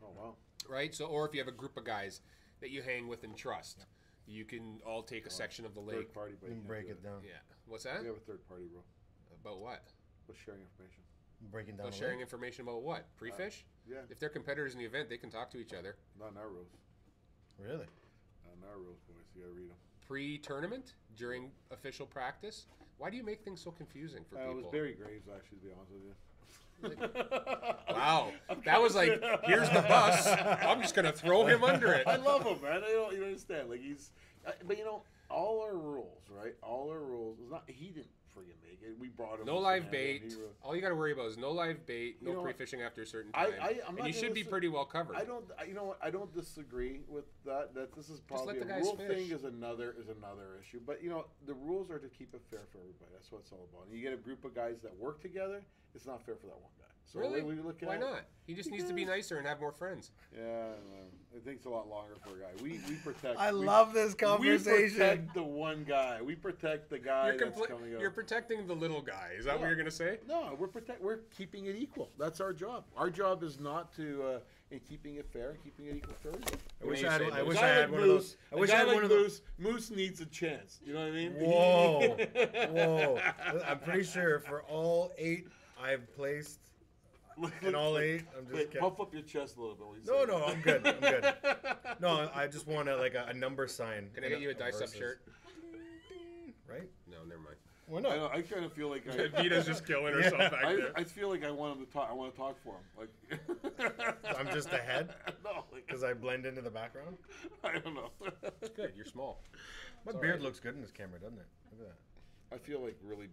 Oh, wow. Right? So, or if you have a group of guys that you hang with and trust, you can all take a section of the lake. Third party, but you break it down. Yeah. What's that? We have a third party rule. About what? With sharing information. Breaking down. So sharing information about what? Pre-fish? Yeah. If they're competitors in the event, they can talk to each other. Not in our rules. Really? Not in our rules, boys. You gotta read them. Pre-tournament? During official practice? Why do you make things so confusing for people? It was Barry Graves, actually, to be honest with you. Wow. That was like, here's the bus. I'm just going to throw him under it. I love him, man. You don't understand. Like, but all our rules, right? All our rules. It's not, he didn't friggin' make it. We brought him. No live bait. All you got to worry about is no live bait, no pre-fishing after a certain time. And you should be pretty well covered. You know what? I don't disagree with that. That this is probably a rule thing is another issue. But the rules are to keep it fair for everybody. That's what it's all about. And you get a group of guys that work together. It's not fair for that one guy. So really? Why not? He just needs to be nicer and have more friends. Yeah, it takes a lot longer for a guy. We protect. I love this conversation. We protect the one guy. We protect the guy that's coming up. You're protecting the little guy. Is that what you're going to say? No, we're keeping it equal. That's our job. Our job is not to in keeping it fair, keeping it equal for everybody. I wish I had one of those. I wish I had one of those. Moose needs a chance. You know what I mean? Whoa. I'm pretty sure for all 8 I've placed. In all 8, I'm just kidding. Puff up your chest a little bit. No, I'm good. No, I just want a number sign. Can I get you a dice up shirt? Right? No, never mind. Why not? I kind of feel like Vita's just killing herself back there. I feel like I want him to talk. I want to talk for him. Like I'm just the head. No, because I blend into the background. I don't know. It's good. You're small. My beard looks good in this camera, doesn't it? Look at that. I feel like really.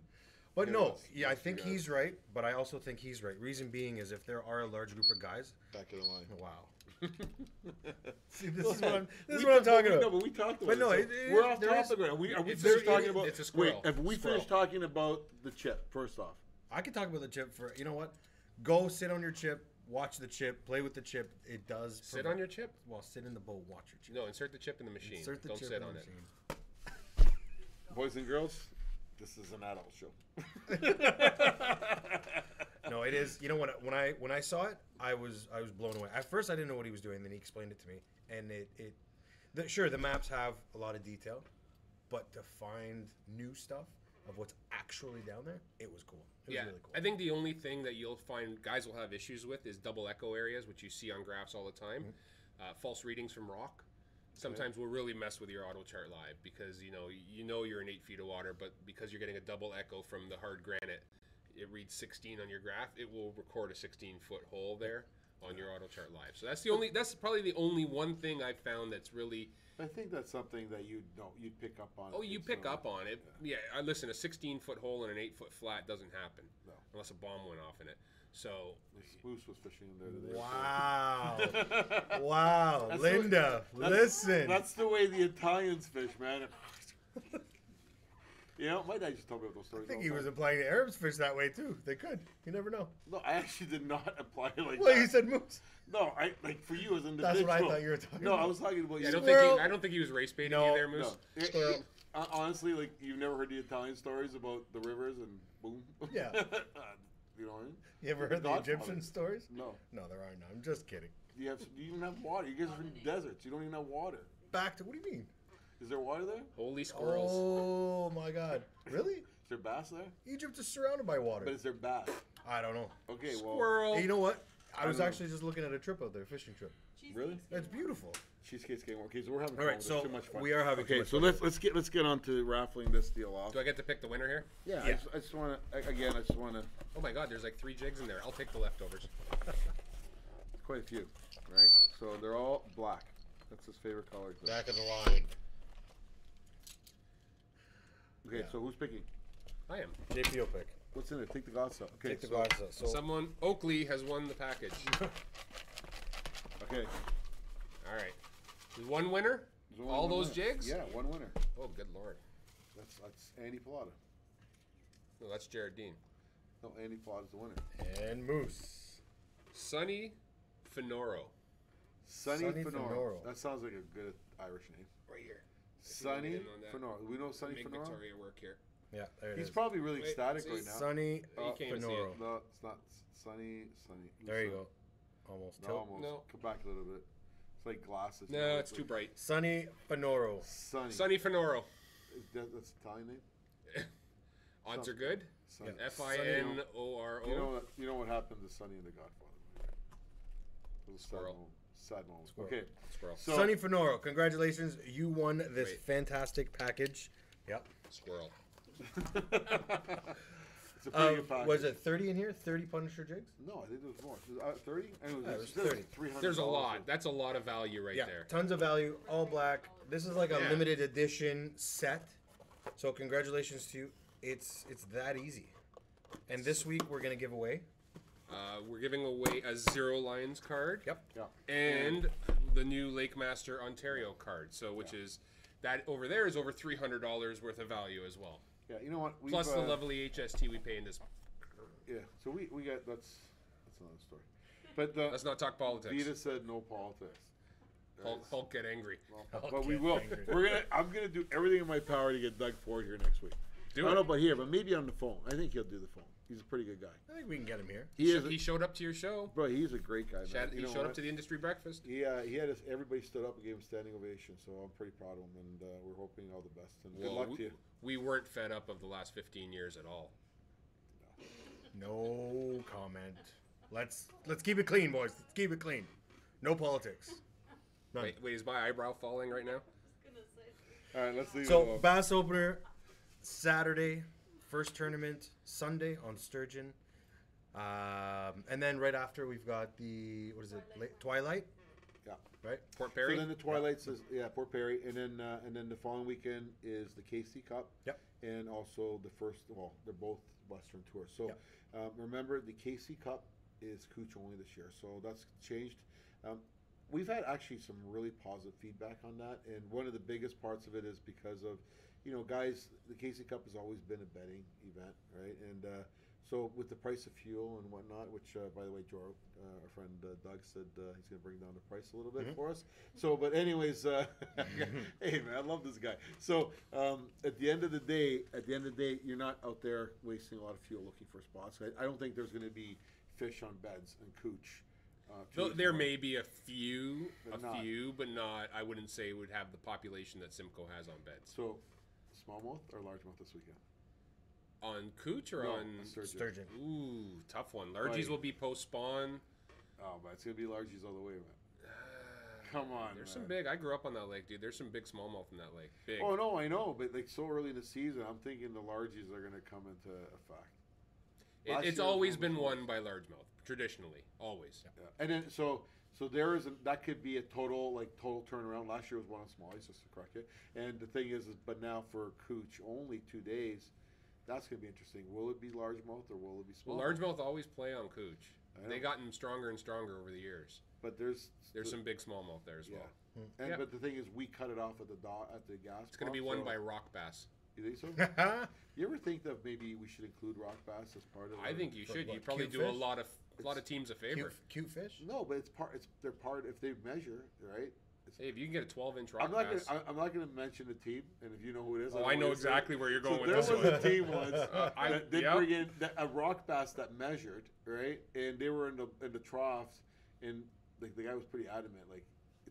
But no, I think he's right, but I also think he's right. Reason being is if there are a large group of guys. Back of the line. Wow. See, this is what I'm talking about. No, but we talked about but no, we're off topic. Are we finished talking about? It's a squirrel. Wait, have we finished talking about the chip? First off, I can talk about the chip for. You know what? Go sit on your chip. Watch the chip. Play with the chip. It does. Sit on your chip? Well, sit in the bowl. Watch your chip. No, insert the chip in the machine. Insert the Don't chip sit in the on machine. it. Boys and girls, this is an adult show. No, it is. You know, when I saw it, I was blown away. At first, I didn't know what he was doing. Then he explained it to me, and sure, the maps have a lot of detail, but to find new stuff of what's actually down there, it was cool. It was really cool. I think the only thing that you'll find guys will have issues with is double echo areas, which you see on graphs all the time. Mm-hmm. False readings from rock. Sometimes will really mess with your auto chart live because you know you're in 8 feet of water, but because you're getting a double echo from the hard granite, it reads 16 on your graph. It will record a 16-foot hole there on your auto chart live. So that's probably the only one thing I've found that's really. I think that's something that you'd pick up on. Oh, you pick up on it. Yeah, listen, a 16-foot hole in an 8-foot flat doesn't happen. No. Unless a bomb went off in it. So Moose was fishing in there today. Wow. Wow. Linda, listen. That's the way the Italians fish, man. My dad used to tell me about those stories. I think he was implying the Arabs fish that way too. They could. You never know. No, I actually did not apply it like that. Well, you said moose. No, for you as an individual. That's what I thought you were talking about. No, I was talking about you. I don't think he was race baiting you there, Moose. No. Honestly, like you've never heard the Italian stories about the rivers and boom. Yeah. You know what I mean? You ever heard the Egyptian stories? No. No, there are none. I'm just kidding. Do you even have water? You guys are in deserts. You don't even have water. Back to what do you mean? Is there water there? Holy squirrels. Oh my God. Really? Is there bass there? Egypt is surrounded by water. But is there bass? I don't know. Okay, well. Squirrel. Hey, you know what? I was actually just looking at a trip out there, fishing trip. Really? It's beautiful. Cheesecake's getting okay. So we're having all right. fun. So too much fun. we are having. Okay, so let's get on to raffling this deal off. Do I get to pick the winner here? Yeah. I just want to. Oh my God, there's like 3 jigs in there. I'll take the leftovers. Quite a few, right? So they're all black. That's his favorite color. Back of the line. Okay, so who's picking? I am. JP will pick. What's in it? Take the glass out. Okay, Take the glass out. So someone, Oakley, has won the package. Okay. All right. One winner? All those jigs? Yeah, one winner. Oh, good Lord. That's Andy Pilata. No, that's Jared Dean. No, Andy Pilata's the winner. And Moose. Sonny Finoro. Sonny Finoro. That sounds like a good Irish name. Right here. Sonny Finoro. We know Sonny Make Finoro? Victoria work here. Yeah, there it He's is. probably really ecstatic right now. Sonny can't see Finoro. it. No, it's not Sonny. There you go. Almost. No, Tilt. almost. No. Come back a little bit. It's like glasses. No, you know, it's too bright. Sonny Finoro. Sonny Finoro. That's Italian name? Odds are good. Sonny. Finoro. You know what happened to Sonny and the Godfather? It was Squirrel. Sad moment. Squirrel. Okay. Squirrel. So, Sonny Finoro, congratulations. You won this fantastic package. Yep. Squirrel. It's a pretty good package. Was it 30 in here? 30 Punisher jigs? No, I think there was more. 30? It was 30. There's a lot. That's a lot of value right there. Tons of value. All black. This is like a limited edition set. So congratulations to you. It's that easy. And this week we're going to give away. We're giving away a Zero Lines card. Yep. Yeah. And the new Lake Master Ontario card. So which is that over there is over $300 worth of value as well. Yeah, you know what? Plus the lovely HST we pay in this. Yeah, so we got that's another story. But let's not talk politics. Vita said no politics. Hulk get angry. But we will. I'm gonna do everything in my power to get Doug Ford here next week. I don't know about here, but maybe on the phone. I think he'll do the phone. He's a pretty good guy. I think we can get him here. He showed up to your show. Bro, he's a great guy, man. He showed up to the industry breakfast. He had us, everybody stood up and gave him standing ovation, so I'm pretty proud of him, and we're hoping all the best. And good luck to you. We weren't fed up of the last 15 years at all. No comment. Let's keep it clean, boys. Let's keep it clean. No politics. None. Wait, is my eyebrow falling right now? All right, let's leave it So, alone. Bass opener, Saturday. First tournament, Sunday on Sturgeon. And then right after, we've got the, Twilight? Yeah. Right? Port Perry? So then the Twilight says, Port Perry. And then the following weekend is the KC Cup. Yep. And also the first, they're both Western Tours. So remember, the KC Cup is Cooch only this year. So that's changed. We've had actually some really positive feedback on that. And one of the biggest parts of it is because of, guys, the KC Cup has always been a betting event, right? And so with the price of fuel and whatnot, which, by the way, our friend Doug said he's going to bring down the price a little bit for us. So, but anyways, hey, man, I love this guy. So at the end of the day, you're not out there wasting a lot of fuel looking for spots. I don't think there's going to be fish on beds and Cooch. There may be a few, but not. I wouldn't say it would have the population that Simcoe has on beds. So, smallmouth or largemouth this weekend? On Cooch or on Sturgeon? Ooh, tough one. Largies will be post spawn. Oh, but it's gonna be largies all the way, man. Come on, There's some big. I grew up on that lake, dude. There's some big smallmouth in that lake. Big. Oh no, I know, but like so early in the season, I'm thinking the largies are gonna come into effect. It's always been won by largemouth, traditionally, always. Yeah. And then so there is that could be a total turnaround. Last year was one on smallies, just to correct it. And the thing is, but now for Cooch, only 2 days. That's gonna be interesting. Will it be largemouth or will it be small? Well, largemouth always play on Cooch. They gotten stronger and stronger over the years. But there's some big smallmouth there as well. And but the thing is, we cut it off at the gas. It's gonna be won by rock bass. You think so? You ever think that maybe we should include rock bass as part of? I think you should. You probably do a lot of teams a favor. Cute fish? No, but they're part if they measure, right? Hey, if you can get a 12-inch rock bass. I'm not going to mention the team, and if you know who it is. Oh, I know exactly where you're going with this. There was a team once that did bring in a rock bass that measured, right? And they were in the troughs, and like the guy was pretty adamant, like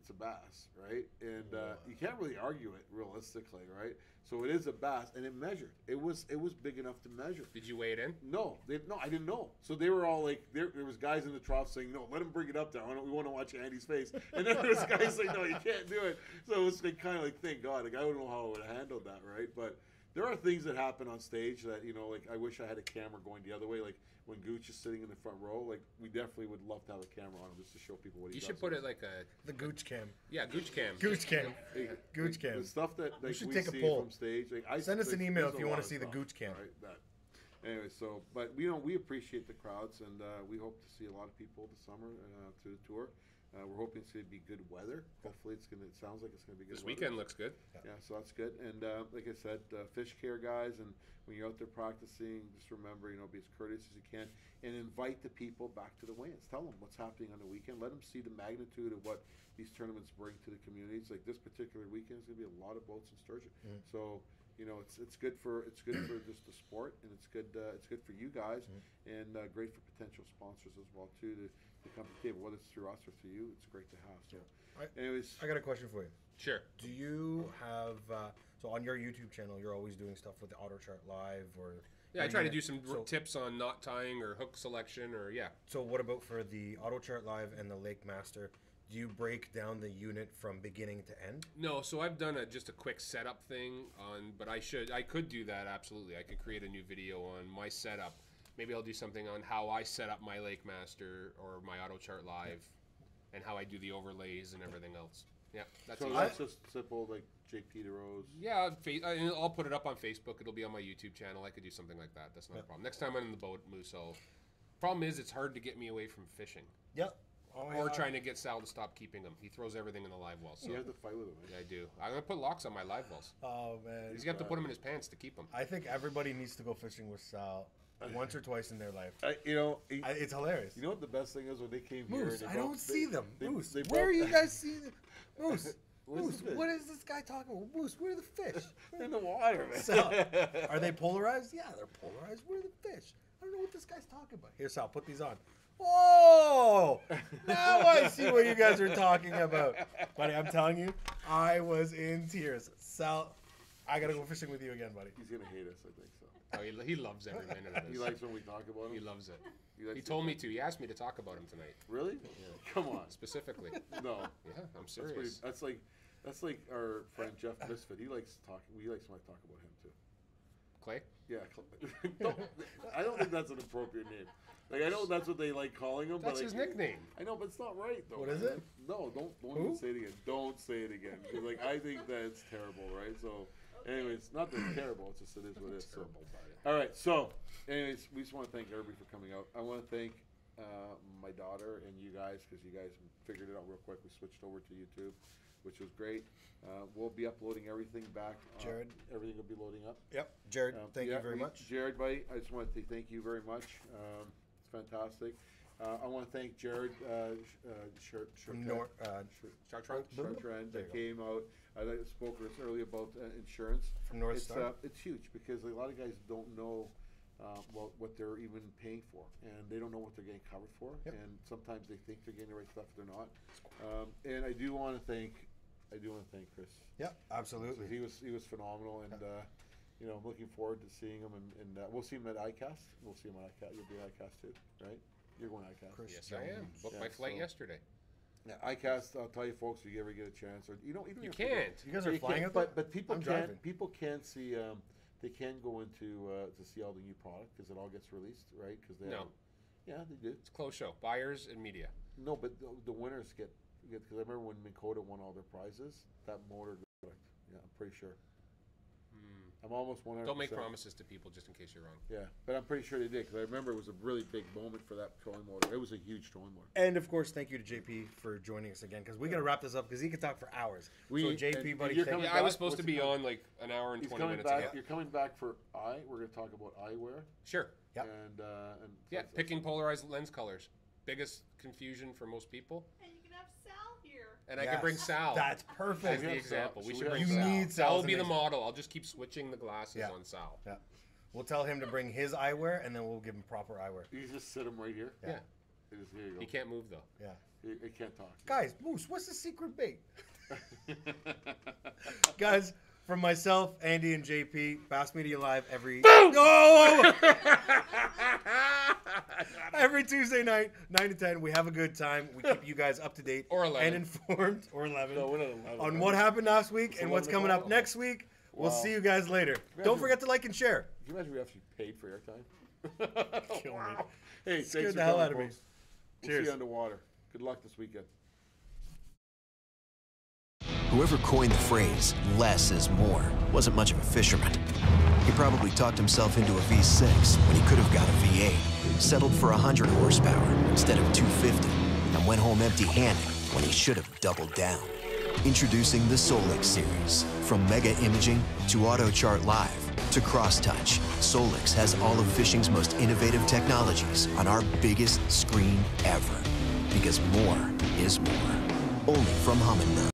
it's a bass, right? And you can't really argue it realistically, right? So it is a bass, and it measured. It was big enough to measure. Did you weigh it in? No, I didn't know. So they were all like, there was guys in the trough saying, no, let him bring it up there. We want to watch Andy's face. And then there was guys saying, no, you can't do it. So it was kind of like, thank God. Like, I don't know how I would have handled that, right? But there are things that happen on stage that, like I wish I had a camera going the other way. Like when Gooch is sitting in the front row, like we definitely would love to have a camera on him just to show people what he does. You should put it like the Gooch cam. Yeah, Gooch cam. Gooch cam. Gooch cam. The stuff that like, we should we take a see poll from stage. Like, Send us an email if you want to see the Gooch cam. Right, anyway, so but we appreciate the crowds, and we hope to see a lot of people this summer to the tour. We're hoping it's going to be good weather. Hopefully, it sounds like it's going to be good. This weather. weekend looks good. Yeah, so that's good. And like I said, fish care guys, and when you're out there practicing, just remember, be as courteous as you can, and invite the people back to the weigh-ins. Tell them what's happening on the weekend. Let them see the magnitude of what these tournaments bring to the communities. Like this particular weekend is going to be a lot of boats in sturgeon. So. It's good for just the sport, and it's good for you guys, and great for potential sponsors as well too to come to the table, whether it's through us or through you. It's great to have. So, anyways, I got a question for you. Sure. Do you have so on your YouTube channel, you're always doing stuff with the Auto Chart Live, or I try to do some tips on knot tying or hook selection, or So what about for the Auto Chart Live and the Lake Master? Do you break down the unit from beginning to end? No, so I've done just a quick setup thing but I could do that, absolutely. I could create a new video on my setup. Maybe I'll do something on how I set up my Lake Master or my Auto Chart Live, and how I do the overlays and everything else. Yeah, that's just simple, like JP DeRose. Yeah, I'll put it up on Facebook. It'll be on my YouTube channel. I could do something like that. That's not a problem. Next time I'm in the boat, Moose, problem is it's hard to get me away from fishing. Yep. Or trying to get Sal to stop keeping them. He throws everything in the live well. So you have to fight with him. Yeah, I do. I'm going to put locks on my live wells. Oh, man. He's got to put them in his pants to keep them. I think everybody needs to go fishing with Sal once or twice in their life. It's hilarious. You know what the best thing is when they came Moose, here? I don't see them. Moose, where are you guys seeing them? Moose. Moose, what is this guy talking about? Moose, where are the fish? In the water, man. Sal, are they polarized? Yeah, they're polarized. Where are the fish? I don't know what this guy's talking about. Here, Sal, put these on. Oh, now I see what you guys are talking about. Buddy, I'm telling you, I was in tears. Sal, I got to go fishing with you again, buddy. He's going to hate us, I think so. Oh, he loves every minute of this. He likes when we talk about him? He loves it. He told me to. He asked me to talk about him tonight. Really? Yeah. Come on. Specifically. No. Yeah, I'm serious. That's like our friend Jeff Misfit. He likes talking. We like to talk about him too. Clay? Yeah. I don't think that's an appropriate name. Like, I know that's what they like calling him. That's but his nickname. I know, but it's not right though. What is it? No, don't even say it again. Don't say it again. Because I think that's terrible, right? So, anyways, not that it's terrible. It's just it is what it is. So. All right. So, anyways, we just want to thank everybody for coming out. I want to thank my daughter and you guys, because you guys figured it out real quick. We switched over to YouTube, which was great. We'll be uploading everything back. Jared. Everything will be loading up. Yep. Jared, thank you very much. Jared, buddy, I just want to thank you very much. It's fantastic. I want to thank Jared Chartrand that came out. I spoke with us earlier about insurance. From North Star. It's huge because a lot of guys don't know what they're even paying for, and they don't know what they're getting covered for, and sometimes they think they're getting the right stuff, they're not. And I do want to thank Chris. Yeah, absolutely. He was phenomenal, and I'm looking forward to seeing him, and we'll see him at ICAST. We'll see him at ICAST. You'll be at ICAST too, right? You're going to ICAST. Yes, I am. Booked my flight yesterday. Yeah, ICAST. I'll tell you, folks, if you ever get a chance, or you can't. You guys are flying up there? But people can't. People can't see. They can go into to see all the new product because it all gets released, right? Because yeah, they do. It's a closed show. Buyers and media. No, but the winners get because I remember when Minn Kota won all their prizes, that motor product. Yeah, I'm pretty sure. I'm almost 100%. Don't make promises to people just in case you're wrong. Yeah, but I'm pretty sure they did because I remember it was a really big moment for that trolling motor. It was a huge trolling motor. And of course, thank you to JP for joining us again because we got to wrap this up because he could talk for hours. So JP, buddy, I was supposed to be on like an hour and 20 minutes ago. You're coming back for eye. We're going to talk about eyewear. Sure. Yeah. And picking polarized lens colors. Biggest confusion for most people. And you can have Sal here. And I can bring Sal. That's perfect. As the example. We should bring you Sal. Need Sal will be the model. I'll just keep switching the glasses on Sal. Yeah. We'll tell him to bring his eyewear, and then we'll give him proper eyewear. You just sit him right here. Yeah. Here you go. He can't move though. Yeah. He can't talk. Guys, Moose, what's the secret bait? Guys, from myself, Andy, and JP, Bass Media Live every... No! Every Tuesday night, 9 to 10, we have a good time. We keep you guys up to date or 11. and informed, or 11, no, we're not 11 on what happened last week and what's coming up next week. We'll see you guys later. Don't forget to like and share. Can you imagine we actually paid for airtime? Kill me. Hey, Scared thanks the for hell coming, out of me. folks. We'll Cheers. see you underwater. Good luck this weekend. Whoever coined the phrase, less is more, wasn't much of a fisherman. He probably talked himself into a V6 when he could have got a V8, settled for 100 horsepower instead of 250, and went home empty-handed when he should have doubled down. Introducing the Solix series. From Mega Imaging to AutoChart Live to CrossTouch, Solix has all of fishing's most innovative technologies on our biggest screen ever. Because more is more. Only from Humminbird.